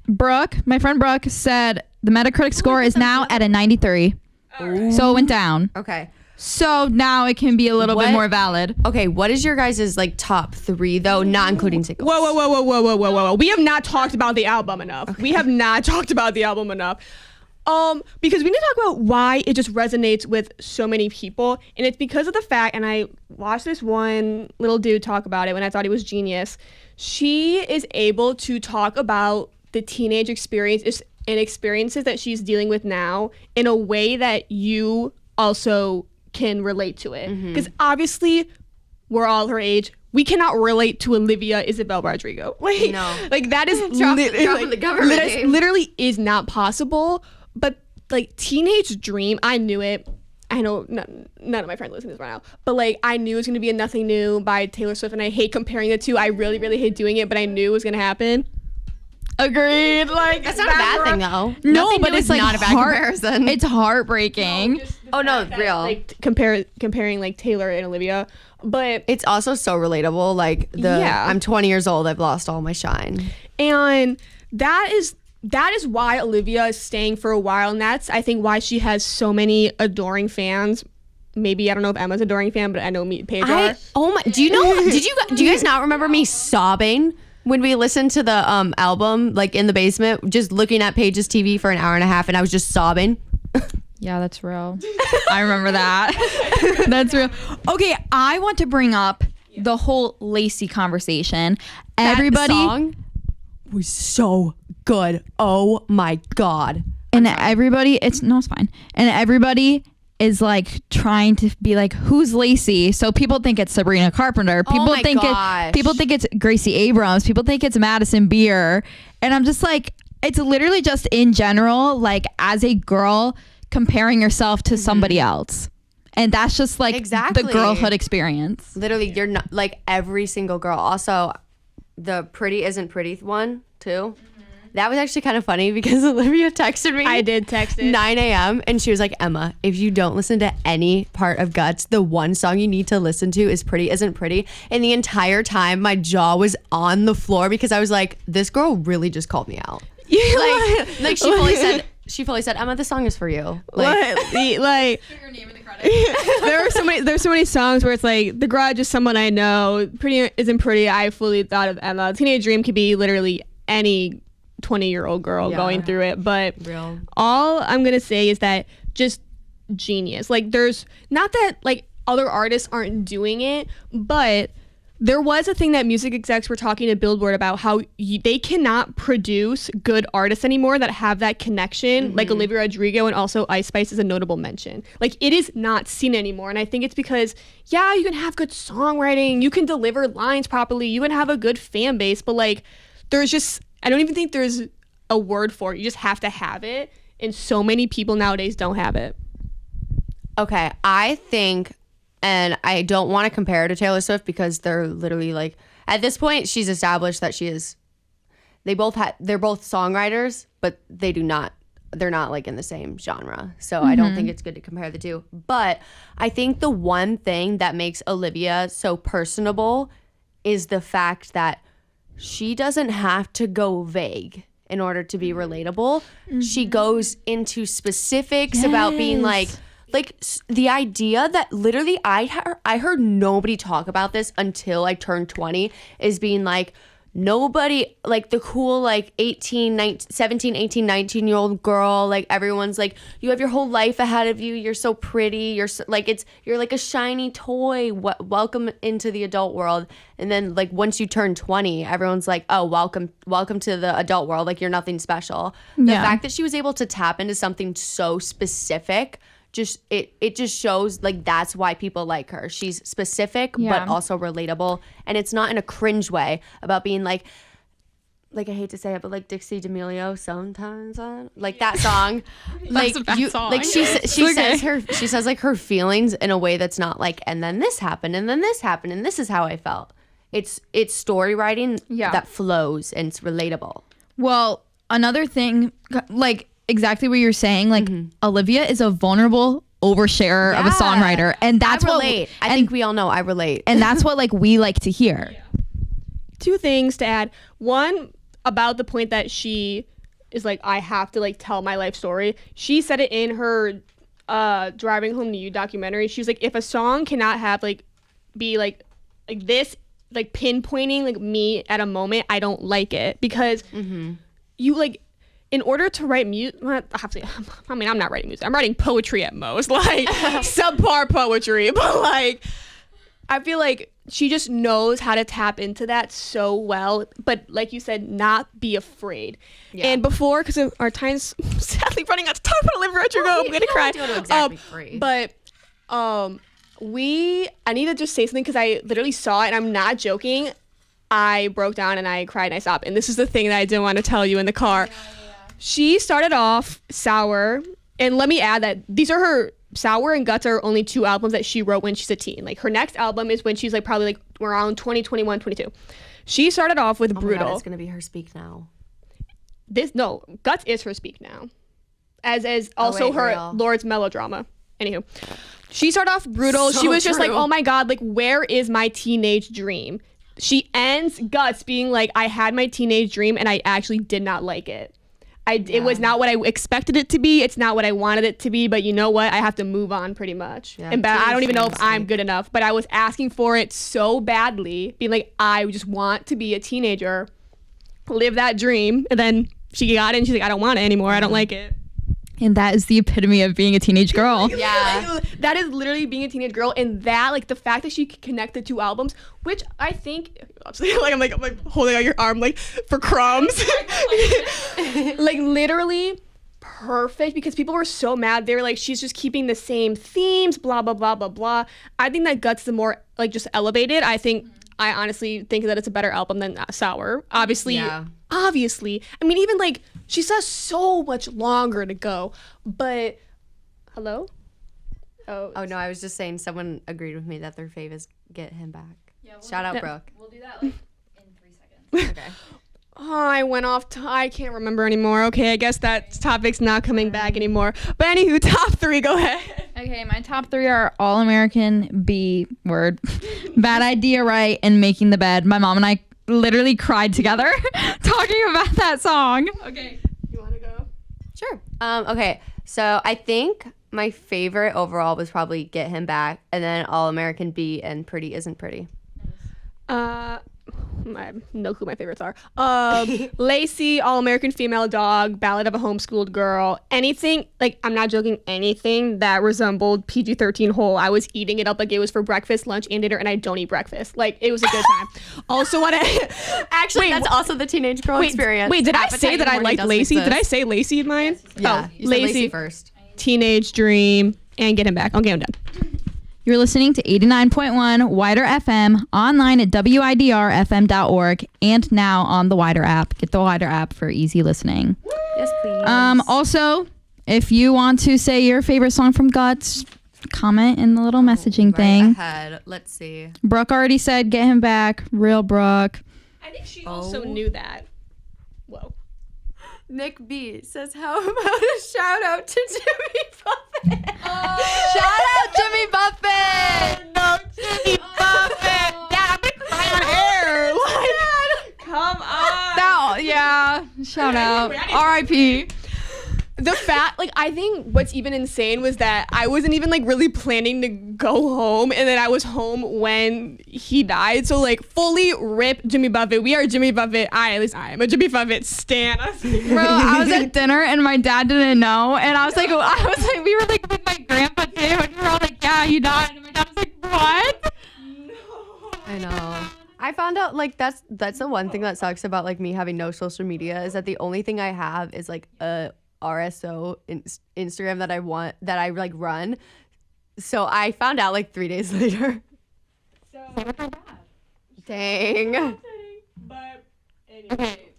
Speaker 3: Brooke, my friend Brooke said the Metacritic score is now at a 93. So it went down.
Speaker 2: Okay.
Speaker 3: So now it can be a little bit more valid.
Speaker 2: Okay, what is your guys' like top 3 though, not including singles?
Speaker 1: Whoa. We have not talked about the album enough. Okay. We have not talked about the album enough. Because we need to talk about why it just resonates with so many people. And it's because of the fact, and I watched this one little dude talk about it when I thought he was genius. She is able to talk about the teenage experience and experiences that she's dealing with now in a way that you also can relate to it. Because obviously we're all her age. We cannot relate to Olivia Rodrigo. Like that is literally is not possible. But like Teenage Dream, I knew it. I know none of my friends listen to this right now, but like I knew it was gonna be a Nothing New by Taylor Swift, and I hate comparing the two. I really, really hate doing it, but I knew it was gonna happen.
Speaker 3: Agreed. Like
Speaker 2: that's not a bad thing though.
Speaker 3: No,
Speaker 2: Nothing
Speaker 3: but it's like
Speaker 2: not a bad comparison.
Speaker 3: It's heartbreaking.
Speaker 2: Real.
Speaker 1: Like comparing like Taylor and Olivia, but
Speaker 2: it's also so relatable. Like I'm 20 years old. I've lost all my shine,
Speaker 1: and that is why Olivia is staying for a while, and that's I think why she has so many adoring fans. Maybe I don't know if Emma's adoring fan, but I know me and Paige are.
Speaker 2: Oh my! Do you guys not remember me sobbing when we listened to the album, like in the basement, just looking at Paige's TV for an hour and a half, and I was just sobbing?
Speaker 3: Yeah, that's real. I remember that. That's real. Okay, I want to bring up the whole Lacey conversation. Everybody
Speaker 2: song was so good. Oh my God.
Speaker 3: And everybody, it's fine. And everybody is like trying to be like, who's Lacey? So people think it's Sabrina Carpenter. People think it's Gracie Abrams. People think it's Madison Beer. And I'm just like, it's literally just in general, like as a girl comparing yourself to somebody else. And that's just like the girlhood experience.
Speaker 2: Literally, you're not like every single girl. Also, the Pretty Isn't Pretty one too. That was actually kind of funny because Olivia texted me.
Speaker 1: I did text it.
Speaker 2: 9 a.m. and she was like, Emma, if you don't listen to any part of Guts, the one song you need to listen to is Pretty Isn't Pretty. And the entire time my jaw was on the floor because I was like, this girl really just called me out. like she fully said, Emma, this song is for you.
Speaker 1: Like your name in the credits. There's so many songs where it's like The Grudge is someone I know. Pretty Isn't Pretty. I fully thought of Emma. Teenage Dream could be literally any 20-year-old girl going through it, but all I'm gonna say is that just genius. Like there's not that like other artists aren't doing it, but there was a thing that music execs were talking to Billboard about how they cannot produce good artists anymore that have that connection, like Olivia Rodrigo, and also Ice Spice is a notable mention. Like it is not seen anymore, and I think it's because you can have good songwriting, you can deliver lines properly, you can have a good fan base, but like there's just I don't even think there's a word for it. You just have to have it. And so many people nowadays don't have it.
Speaker 2: Okay, I think, and I don't want to compare her to Taylor Swift because they're literally like, at this point, she's established that they're both songwriters, but they're not like in the same genre. So I don't think it's good to compare the two. But I think the one thing that makes Olivia so personable is the fact that she doesn't have to go vague in order to be relatable. She goes into specifics about being like the idea that literally I heard nobody talk about this until I turned 20 is being like, nobody, like the cool like 17, 18, 19-year-old girl, like everyone's like, you have your whole life ahead of you, you're so pretty, you're like a shiny toy, welcome into the adult world. And then like once you turn 20, everyone's like, oh, welcome to the adult world, like you're nothing special. The fact that she was able to tap into something so specific, it just shows like that's why people like her. She's specific but also relatable, and it's not in a cringe way about being like like, I hate to say it, but like Dixie D'Amelio sometimes on like that song.
Speaker 3: That's a bad song.
Speaker 2: Like she says like her feelings in a way that's not like, and then this happened and then this happened and this is how I felt. It's story writing that flows and it's relatable.
Speaker 3: Well, another thing, like exactly what you're saying, like Olivia is a vulnerable oversharer of a songwriter, and that's
Speaker 2: I relate. I think we all know I relate,
Speaker 3: and that's what like we like to hear.
Speaker 1: Two things to add. One, about the point that she is like, I have to like tell my life story. She said it in her Driving Home to You documentary. She was like, if a song cannot have like be like this, like pinpointing like me at a moment, I don't like it, because you like, in order to write music, I mean, I'm not writing music. I'm writing poetry at most, like subpar poetry, but like I feel like she just knows how to tap into that so well, but like you said, not be afraid. And before, because of our time's sadly running out of time for Olivia Rodrigo, I'm gonna cry.
Speaker 2: Exactly free.
Speaker 1: But I need to just say something, because I literally saw it and I'm not joking. I broke down and I cried and I stopped. And this is the thing that I didn't want to tell you in the car. She started off Sour, and let me add that these are her Sour and Guts are only 2 albums that she wrote when she's a teen. Like her next album is when she's like probably like around 20, 21, 22. She started off with Brutal.
Speaker 2: My God, it's gonna be her Speak Now.
Speaker 1: Guts is her Speak Now, as also her
Speaker 2: real.
Speaker 1: Lord's Melodrama. Anywho, she started off Brutal. She was just like, oh my God, like where is my teenage dream? She ends Guts being like, I had my teenage dream and I actually did not like it. It was not what I expected it to be. It's not what I wanted it to be. But you know what? I have to move on pretty much. Yeah, and I don't even know if I'm good enough. But I was asking for it so badly, being like, I just want to be a teenager, live that dream. And then she got it and she's like, I don't want it anymore. I don't like it.
Speaker 3: And that is the epitome of being a teenage girl.
Speaker 2: Yeah.
Speaker 1: That is literally being a teenage girl. And that, like, the fact that she could connect the 2 albums, which I think, like, I'm like holding out your arm, like, for crumbs. Like, literally perfect, because people were so mad. They were like, she's just keeping the same themes, blah, blah, blah, blah, blah. I think that Guts is more, like, just elevated. I honestly think that it's a better album than Sour. Obviously. I mean, even like she says so much longer to go, but hello?
Speaker 2: Oh no, I was just saying someone agreed with me that their fave is Get Him Back. Yeah, Shout out Brooke.
Speaker 3: We'll do that like in 3 seconds. Okay.
Speaker 1: Oh, I went off. I can't remember anymore. Okay, I guess that topic's not coming back anymore. But anywho, top 3, go ahead.
Speaker 3: Okay, my top 3 are All American, B word, Bad Idea Right, and Making the Bed. My mom and I literally cried together talking about that song.
Speaker 1: Okay, you want to go?
Speaker 2: Sure. Okay, so I think my favorite overall was probably Get Him Back, and then All American, B, and Pretty Isn't Pretty.
Speaker 1: I have no clue my favorites are. Lacey, All American Female Dog, Ballad of a Homeschooled Girl, anything, like, I'm not joking, anything that resembled PG-13 Hole, I was eating it up like it was for breakfast, lunch, and dinner, and I don't eat breakfast. Like, it was a good time. Also want to...
Speaker 2: Actually, that's also the teenage girl experience.
Speaker 1: Wait, did I say that I liked Lacey? Did I say Lacey in mine?
Speaker 2: Yeah, you said Lacey first.
Speaker 1: Teenage Dream, and Get Him Back. Okay, I'm done.
Speaker 3: You're listening to 89.1 WIDR FM, online at widrfm.org, and now on the WIDR app. Get the WIDR app for easy listening.
Speaker 2: Yes, please.
Speaker 3: Also, if you want to say your favorite song from Guts, comment in the little messaging thing.
Speaker 2: Ahead. Let's see.
Speaker 3: Brooke already said Get Him Back. Real Brooke.
Speaker 1: I think she also knew that. Whoa.
Speaker 2: Nick B says, how about a shout out to Jimmy Buffett?
Speaker 3: Shout out Jimmy Buffett!
Speaker 1: No, Jimmy Buffett! Dad, I'm gonna cry on air! Like, come on!
Speaker 3: Shout out. R.I.P.
Speaker 1: The fact, like, I think what's even insane was that I wasn't even, like, really planning to go home, and then I was home when he died. So, like, fully rip Jimmy Buffett. We are Jimmy Buffett. At least I am a Jimmy Buffett stan.
Speaker 3: Bro, I was at dinner, and my dad didn't know, and I was like, we were, like, with my grandpa, too, and we were all like, yeah, he died, and my dad was like, what?
Speaker 2: No. I know. I found out, like, that's the one thing that sucks about, like, me having no social media, is that the only thing I have is, like, a RSO Instagram that I like run. So I found out like 3 days later.
Speaker 1: So
Speaker 2: dang.
Speaker 1: But anyway,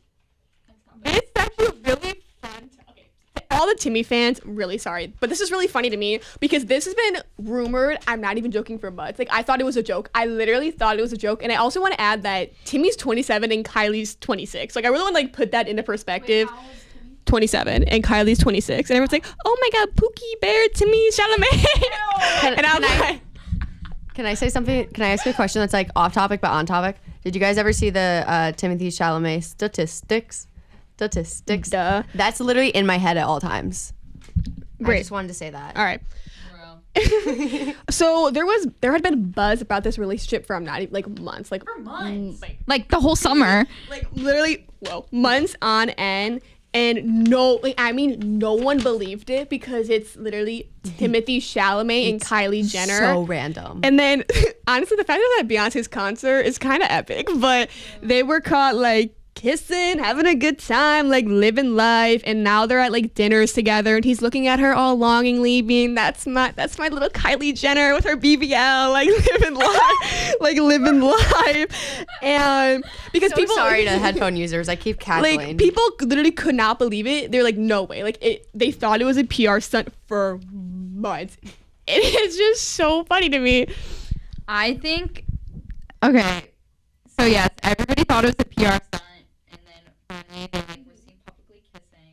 Speaker 1: all the Timmy fans, really sorry, but this is really funny to me because this has been rumored. I'm not even joking for months. Like, I thought it was a joke. I literally thought it was a joke. And I also want to add that Timmy's 27 and Kylie's 26. Like, I really want to like put that into perspective. Wait, 27 and Kylie's 26, and everyone's like, "Oh my God, Pookie Bear, Timmy Chalamet."
Speaker 2: Can I say something? Can I ask you a question that's like off topic but on topic? Did you guys ever see the Timotheé Chalamet statistics?
Speaker 1: Duh.
Speaker 2: That's literally in my head at all times.
Speaker 1: Great.
Speaker 2: I just wanted to say that.
Speaker 1: All right. So there had been buzz about this relationship for not even like months, like
Speaker 3: for months, like the whole summer,
Speaker 1: like literally, months on end. And no one believed it because it's literally Timothée Chalamet and Kylie Jenner.
Speaker 2: So random.
Speaker 1: And then, honestly, the fact that Beyonce's concert is kind of epic, but they were caught like kissing, having a good time, like living life, and now they're at like dinners together, and he's looking at her all longingly, being that's my little Kylie Jenner with her BBL, like living life, and because
Speaker 2: so
Speaker 1: people
Speaker 2: sorry to headphone users, I keep cackling.
Speaker 1: Like people literally could not believe it. They're like, no way, like they thought it was a PR stunt for months. It's just so funny to me.
Speaker 3: I think. Okay, so yes, everybody thought it was a PR stunt. Finally, they like were seen publicly kissing.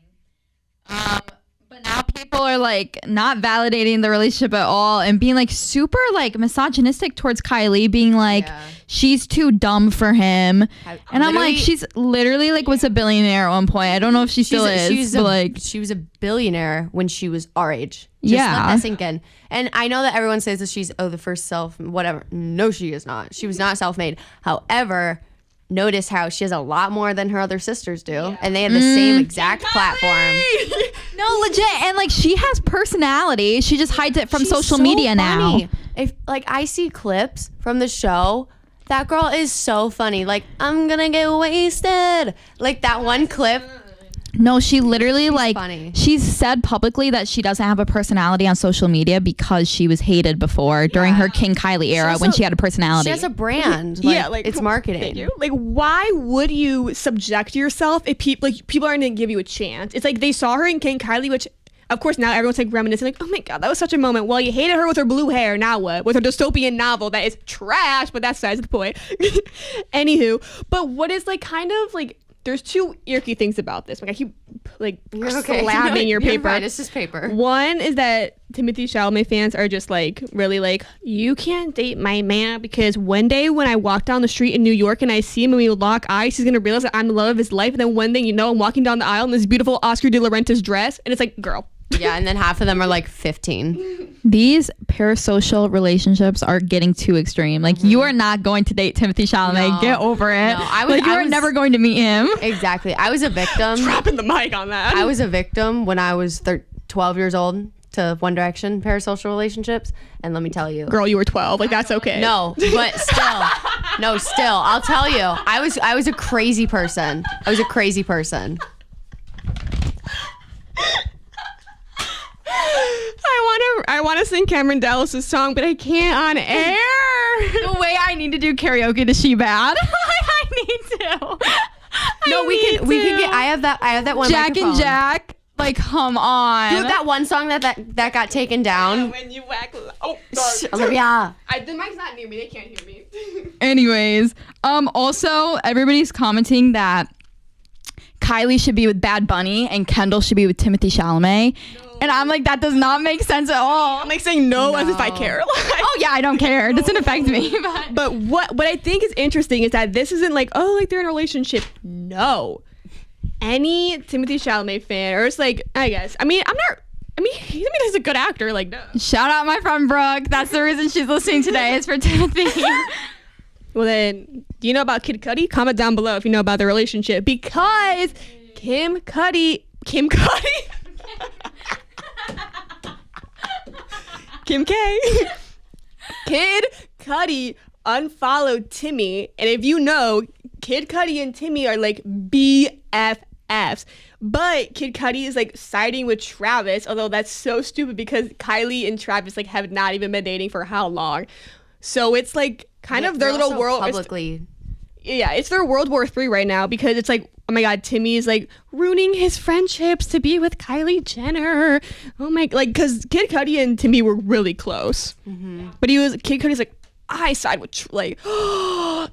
Speaker 3: But now people are like not validating the relationship at all and being like super like misogynistic towards Kylie, being like she's too dumb for him. And I'm like, she's literally like was a billionaire at one point. I don't know if she still is, but
Speaker 2: she was a billionaire when she was our age. Just let that sink in. And I know that everyone says that she's the first self whatever. No, she is not. She was not self-made. However, notice how she has a lot more than her other sisters do, and they have the same exact platform.
Speaker 3: No, legit, and like she has personality. She just hides it from social media
Speaker 2: funny.
Speaker 3: now.
Speaker 2: If like I see clips from the show, that girl is so funny. Like, I'm gonna get wasted. Like that one clip.
Speaker 3: No, she literally
Speaker 2: funny.
Speaker 3: She's said publicly that she doesn't have a personality on social media because she was hated before during her King Kylie era when she had a personality.
Speaker 2: She has a brand. Like, it's marketing.
Speaker 1: Thank you. Like, why would you subject yourself if people aren't going to give you a chance? It's like they saw her in King Kylie, which of course now everyone's like reminiscing, like, oh my God, that was such a moment. Well, you hated her with her blue hair. Now what? With her dystopian novel that is trash, but that's besides the point. Anywho, but what is like kind of like, there's two icky things about this. Like I keep like slamming your paper.
Speaker 2: Right, it's just paper.
Speaker 1: One is that Timothée Chalamet fans are just like really like, you can't date my man because one day when I walk down the street in New York and I see him and we lock eyes, he's gonna realize that I'm the love of his life. And then one thing you know, I'm walking down the aisle in this beautiful Oscar de la Renta's dress, and it's like, girl.
Speaker 2: Yeah, and then half of them are like 15.
Speaker 3: These parasocial relationships are getting too extreme. Like, you are not going to date Timothée Chalamet. No, get over it. No, you are never going to meet him.
Speaker 2: Exactly. I was a victim.
Speaker 1: Dropping the mic on that.
Speaker 2: I was a victim when I was 12 years old to One Direction parasocial relationships. And let me tell you.
Speaker 1: Girl, you were 12. Like, that's okay.
Speaker 2: No, but still. I'll tell you. I was a crazy person.
Speaker 1: I want to sing Cameron Dallas's song, but I can't on air.
Speaker 3: The way I need to do karaoke to She Bad. I need to.
Speaker 2: We can get. I have that one.
Speaker 3: Jack
Speaker 2: microphone.
Speaker 3: and Jack. Like, come on.
Speaker 2: Dude, that one song that got taken down.
Speaker 1: When you whack. Oh, sorry.
Speaker 2: Olivia.
Speaker 1: The mic's not near me. They can't hear me.
Speaker 3: Anyways, also everybody's commenting that Kylie should be with Bad Bunny and Kendall should be with Timothée Chalamet. No. And I'm like, that does not make sense at all.
Speaker 1: I'm like saying no as if I care.
Speaker 3: Oh yeah, I don't care. It doesn't affect me.
Speaker 1: But what I think is interesting is that this isn't like, oh, like they're in a relationship. No. Any Timothée Chalamet fan, or it's like, I guess. He's a good actor. Like, no.
Speaker 3: Shout out my friend Brooke. That's the reason she's listening today, is for Timothy.
Speaker 1: Well then, do you know about Kid Cudi? Comment down below if you know about the relationship, because Kim K. Kid Cudi unfollowed Timmy, and if you know, Kid Cudi and Timmy are like BFFs. But Kid Cudi is like siding with Travis, although that's so stupid because Kylie and Travis like have not even been dating for how long. So it's like kind of their little world.
Speaker 2: Publicly.
Speaker 1: It's their World War III right now, because it's like oh my God, Timmy is like ruining his friendships to be with Kylie Jenner. Oh my, like, because Kid Cudi and Timmy were really close. But Kid Cudi's like, I side with,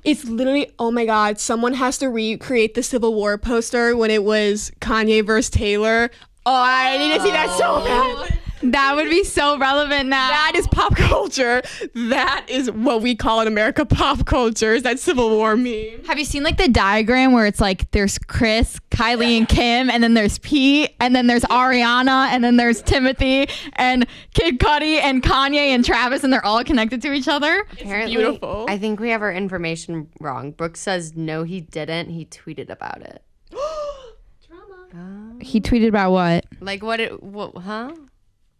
Speaker 1: it's literally, oh my God, someone has to recreate the Civil War poster when it was Kanye versus Taylor. Oh, I need to see that so bad.
Speaker 3: That would be so relevant now.
Speaker 1: That is pop culture. That is what we call in America pop culture, is that Civil War meme.
Speaker 3: Have you seen like the diagram where it's like there's Chris, Kylie, and Kim, and then there's Pete, and then there's Ariana, and then there's Timotheé, and Kid Cudi, and Kanye, and Travis, and they're all connected to each other?
Speaker 2: Apparently,
Speaker 1: it's beautiful.
Speaker 2: I think we have our information wrong. Brooke says, no, he didn't. He tweeted about it.
Speaker 1: Drama.
Speaker 3: He tweeted about what?
Speaker 2: Like, huh?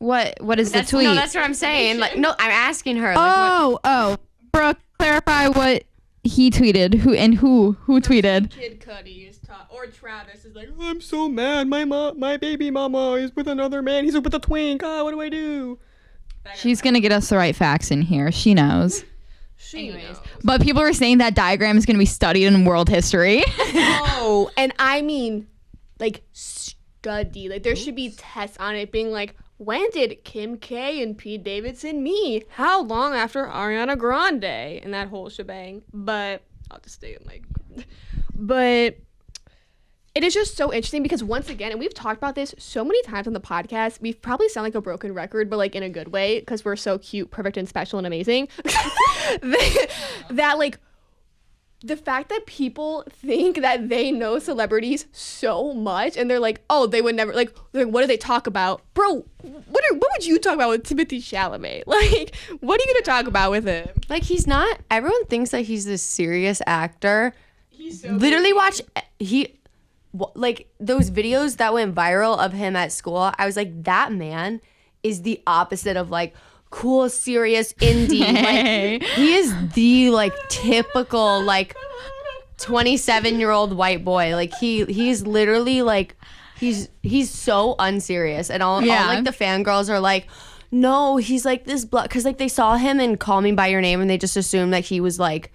Speaker 3: What is the tweet?
Speaker 2: No, that's what I'm saying. Like, no, I'm asking her.
Speaker 3: Like, Brooke, clarify what he tweeted. Who tweeted?
Speaker 1: Kid Cudi is or Travis is like, I'm so mad. My baby mama is with another man. He's with a twink. What do I do?
Speaker 3: She's gonna get us the right facts in here. She knows.
Speaker 1: She knows.
Speaker 3: But people are saying that diagram is gonna be studied in world history.
Speaker 1: Oh, and I mean, like, study. Like, there should be tests on it being like, when did Kim K and Pete Davidson meet? How long after Ariana Grande? And that whole shebang. But I'll just stay in but it is just so interesting because once again, and we've talked about this so many times on the podcast, we probably sound like a broken record, but like in a good way because we're so cute, perfect, and special and amazing. that like the fact that people think that they know celebrities so much and they're like, oh, they would never, like what do they talk about? Bro, what would you talk about with Timothée Chalamet? Like, what are you going to talk about with him?
Speaker 2: Like, he's not, everyone thinks that he's this serious actor.
Speaker 1: He's so
Speaker 2: literally watch, like those videos that went viral of him at school, I was like, that man is the opposite of like, cool, serious indie. Like, he is the like typical like 27-year-old white boy. Like he's literally like he's so unserious, and all like the fangirls are like, no, he's like this because like they saw him in Call Me by Your Name and they just assumed that he was like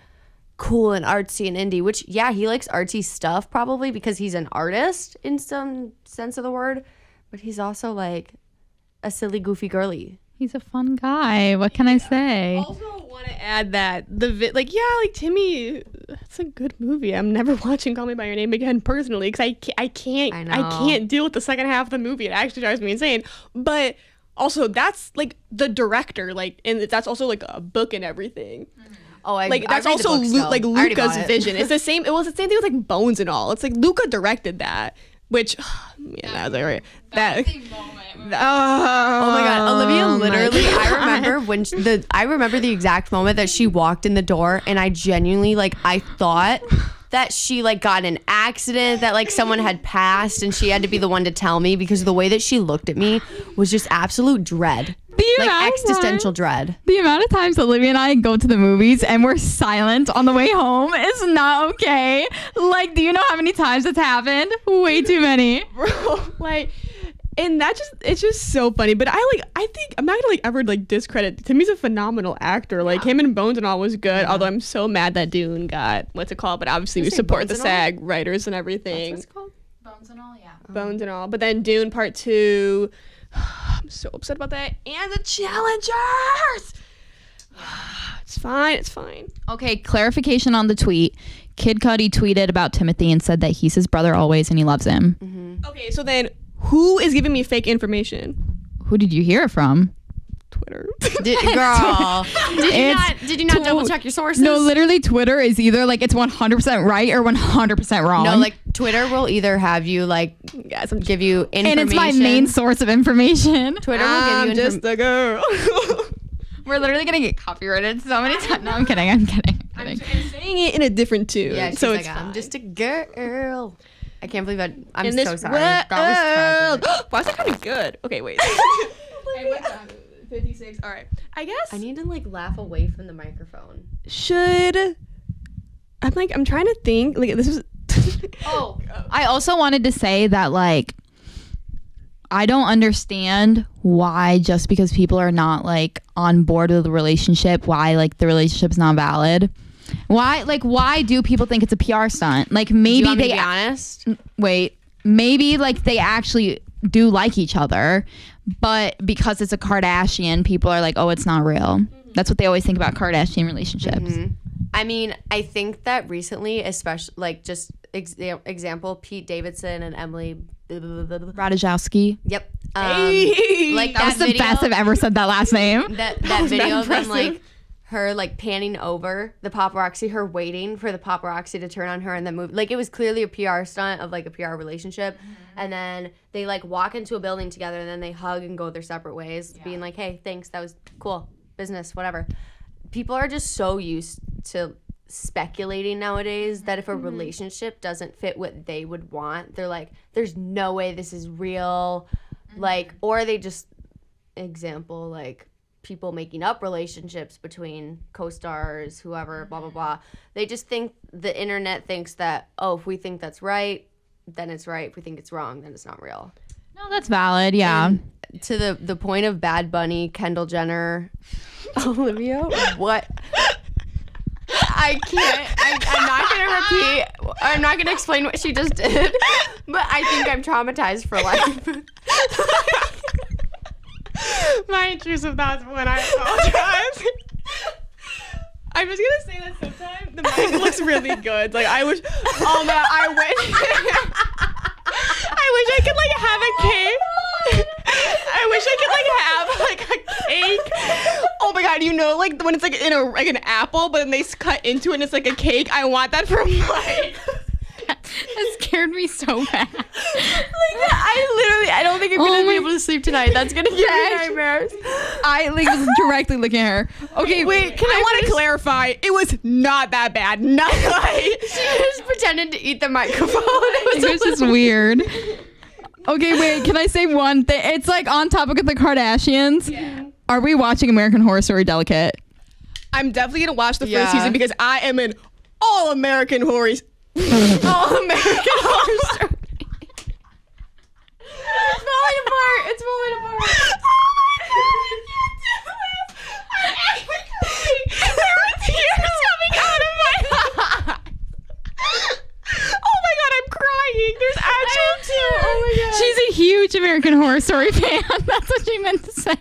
Speaker 2: cool and artsy and indie, which he likes artsy stuff probably because he's an artist in some sense of the word, but he's also like a silly goofy girly.
Speaker 3: He's a fun guy. What can I say?
Speaker 1: Also want to add that Timmy, that's a good movie. I'm never watching Call Me by Your Name again personally because I can't deal with the second half of the movie. It actually drives me insane. But also that's like the director, like, and that's also like a book and everything.
Speaker 2: Oh,
Speaker 1: that's also Luca's vision. It's the same. It was the same thing with like Bones and all. It's like Luca directed that. Which, that was like right.
Speaker 2: Oh my God, Olivia literally. I remember the exact moment that she walked in the door, and I genuinely I thought that she got in an accident, that someone had passed, and she had to be the one to tell me because of the way that she looked at me was just absolute dread. Existential dread.
Speaker 3: The amount of times Olivia and I go to the movies and we're silent on the way home is not okay. Do you know how many times it's happened? Way too many.
Speaker 1: Bro, and it's just so funny. But I think I'm not gonna ever discredit. Timmy's a phenomenal actor. Him in Bones and all was good. Although I'm so mad that Dune got what's it called? But obviously we support the SAG writers and everything.
Speaker 2: That's what it's called?
Speaker 3: Bones and all, yeah.
Speaker 1: Bones and all. But then Dune Part 2. I'm so upset about that. And the Challengers. It's fine.
Speaker 3: Okay, clarification on the tweet. Kid Cudi tweeted about Timotheé and said that he's his brother always and he loves him.
Speaker 1: Mm-hmm. Okay, so then who is giving me fake information?
Speaker 3: Who did you hear it from?
Speaker 1: Twitter.
Speaker 2: Did you not double check your sources?
Speaker 3: No, literally Twitter is either it's 100% right or 100% wrong.
Speaker 2: No, Twitter will either have you give you information.
Speaker 3: And it's my main source of information.
Speaker 2: Twitter will give you
Speaker 1: just a girl.
Speaker 3: We're literally gonna get copyrighted so many times. No, I'm kidding. I'm
Speaker 1: saying it in a different tune.
Speaker 2: Yeah,
Speaker 1: so it's
Speaker 2: I'm just a girl. I can't believe that. I'm
Speaker 1: in
Speaker 2: so
Speaker 1: this
Speaker 2: sorry. That was tragic.
Speaker 1: Why is that kind of good? Okay, wait. 56. All right. I guess
Speaker 2: I need to laugh away from the microphone.
Speaker 1: I'm trying to think. This is.
Speaker 3: I also wanted to say that I don't understand why just because people are not on board with the relationship, why the relationship's not valid. Why do people think it's a PR stunt? Like, maybe
Speaker 2: to be honest?
Speaker 3: Wait, maybe like they actually do like each other, but because it's a Kardashian, people are like, oh, it's not real. That's what they always think about Kardashian relationships.
Speaker 2: I mean, I think that recently, especially like just example, Pete Davidson and Emily
Speaker 3: Ratajkowski.
Speaker 2: Yep.
Speaker 3: Like that was the best I've ever said that last name.
Speaker 2: That video of them like her like panning over the paparazzi, her waiting for the paparazzi to turn on her and then move. Like it was clearly a PR stunt of like a PR relationship. And then they like walk into a building together and then they hug and go their separate ways, being like, hey, thanks, that was cool, business, whatever. People are just so used to speculating nowadays that if a relationship doesn't fit what they would want, they're like, there's no way this is real. Like, or they just, example, like people making up relationships between co-stars, whoever, blah, blah, blah. They just think the internet thinks that, oh, if we think that's right, then it's right. If we think it's wrong, then it's not real.
Speaker 3: No, that's valid. Yeah.
Speaker 2: And to the point of Bad Bunny, Kendall Jenner, Olivia, what? I can't. I'm not going to repeat. I'm not going to explain what she just did. But I think I'm traumatized for life.
Speaker 1: My intrusive thoughts when I apologize. I'm just gonna say that sometimes the mic looks really good. Like I wish, oh man, I wish I could like have a cake. I wish I could like have like a cake. Oh my god, you know, like when it's like in a like an apple, but then they cut into it and it's like a cake. I want that for my.
Speaker 3: That scared me so bad.
Speaker 2: I don't think I'm gonna be able to sleep tonight. That's gonna give me nightmares.
Speaker 3: I like was directly looking at her. Okay,
Speaker 1: wait. I want to clarify. It was not that bad. Not like
Speaker 2: she just pretended to eat the microphone. It
Speaker 3: was just weird. Okay, wait. Can I say one thing? It's like on topic of the Kardashians. Yeah. Are we watching American Horror Story Delicate?
Speaker 1: I'm definitely gonna watch the first season because I am an all American Horror. All American Horror Story.
Speaker 2: It's falling apart. It's falling apart.
Speaker 1: Oh my god, I can't do this. There were tears coming out of my eyes. Oh my god, I'm crying. There's actual tears.
Speaker 2: Oh my god.
Speaker 3: She's a huge American Horror Story fan. That's what she meant to say.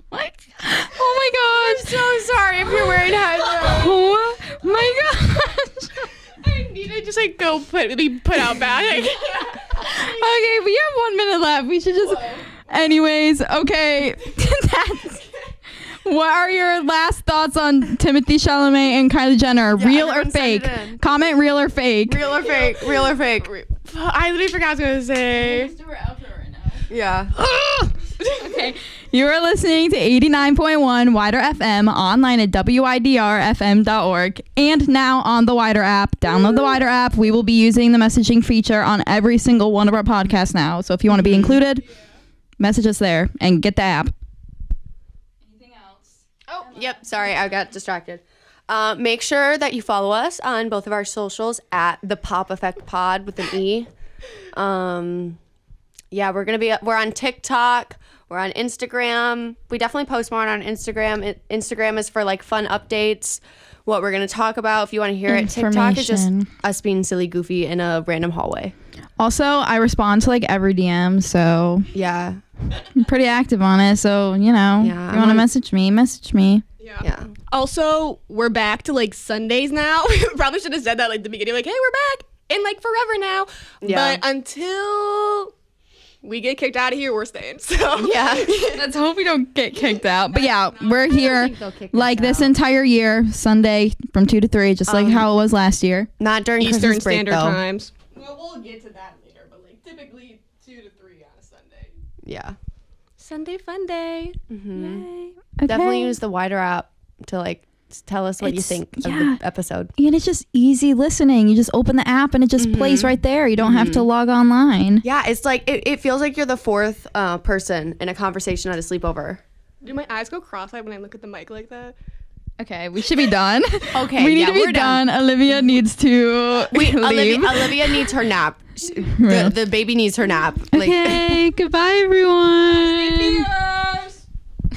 Speaker 3: What? Oh my god.
Speaker 2: I'm so sorry if you're wearing headphones.
Speaker 3: Oh my gosh.
Speaker 1: I need to just like go be put out back.
Speaker 3: Okay, we have 1 minute left. We should just. Whoa. Anyways, okay. What are your last thoughts on Timotheé Chalamet and Kylie Jenner? Yeah, real or fake? Comment real or fake.
Speaker 2: Real or fake? Real or fake?
Speaker 1: I literally forgot what I was gonna say.
Speaker 3: Let's do our outro right now.
Speaker 2: Yeah.
Speaker 3: Okay. You are listening to 89.1 WIDRFM online at WIDRFM.org and now on the WIDR app. Download the WIDR app. We will be using the messaging feature on every single one of our podcasts now. So if you want to be included, message us there and get the app.
Speaker 2: Anything else? Oh, yep. Sorry, I got distracted. Make sure that you follow us on both of our socials at The Pop Effect Pod with an E. Yeah, we're on TikTok. We're on Instagram. We definitely post more on Instagram. Instagram is for like fun updates, what we're going to talk about. If you want to hear it, TikTok is just us being silly goofy in a random hallway.
Speaker 3: Also, I respond to like every DM, so
Speaker 2: yeah,
Speaker 3: I'm pretty active on it. So, you know, if you want to message me.
Speaker 1: Yeah. Also, we're back to like Sundays now. We probably should have said that like the beginning, like, hey, we're back and like forever now. Yeah. But until we get kicked out of here, we're staying. So
Speaker 2: yeah,
Speaker 3: let's hope we don't get kicked out. But yeah, we're here like this entire year, Sunday from 2 to 3, just like how it was last year.
Speaker 2: Not during
Speaker 1: Eastern
Speaker 2: Christmas break,
Speaker 1: Standard
Speaker 2: though.
Speaker 1: Times. Well, we'll get to that later, but like typically 2 to 3 on a Sunday.
Speaker 2: Yeah.
Speaker 1: Sunday fun day.
Speaker 2: Mm-hmm.
Speaker 3: Yay. Okay.
Speaker 2: Definitely use the WIDR app to like tell us what you think of the episode.
Speaker 3: And it's just easy listening. You just open the app and it just plays right there. You don't have to log online.
Speaker 2: Yeah, it's like it feels like you're the fourth person in a conversation at a sleepovor.
Speaker 1: Do my eyes go cross-eyed when I look at the mic like that?
Speaker 3: Okay, we should be done.
Speaker 2: Okay,
Speaker 3: we need to be done. Olivia needs to leave.
Speaker 2: Olivia needs her nap. The baby needs her nap.
Speaker 3: Okay, goodbye everyone.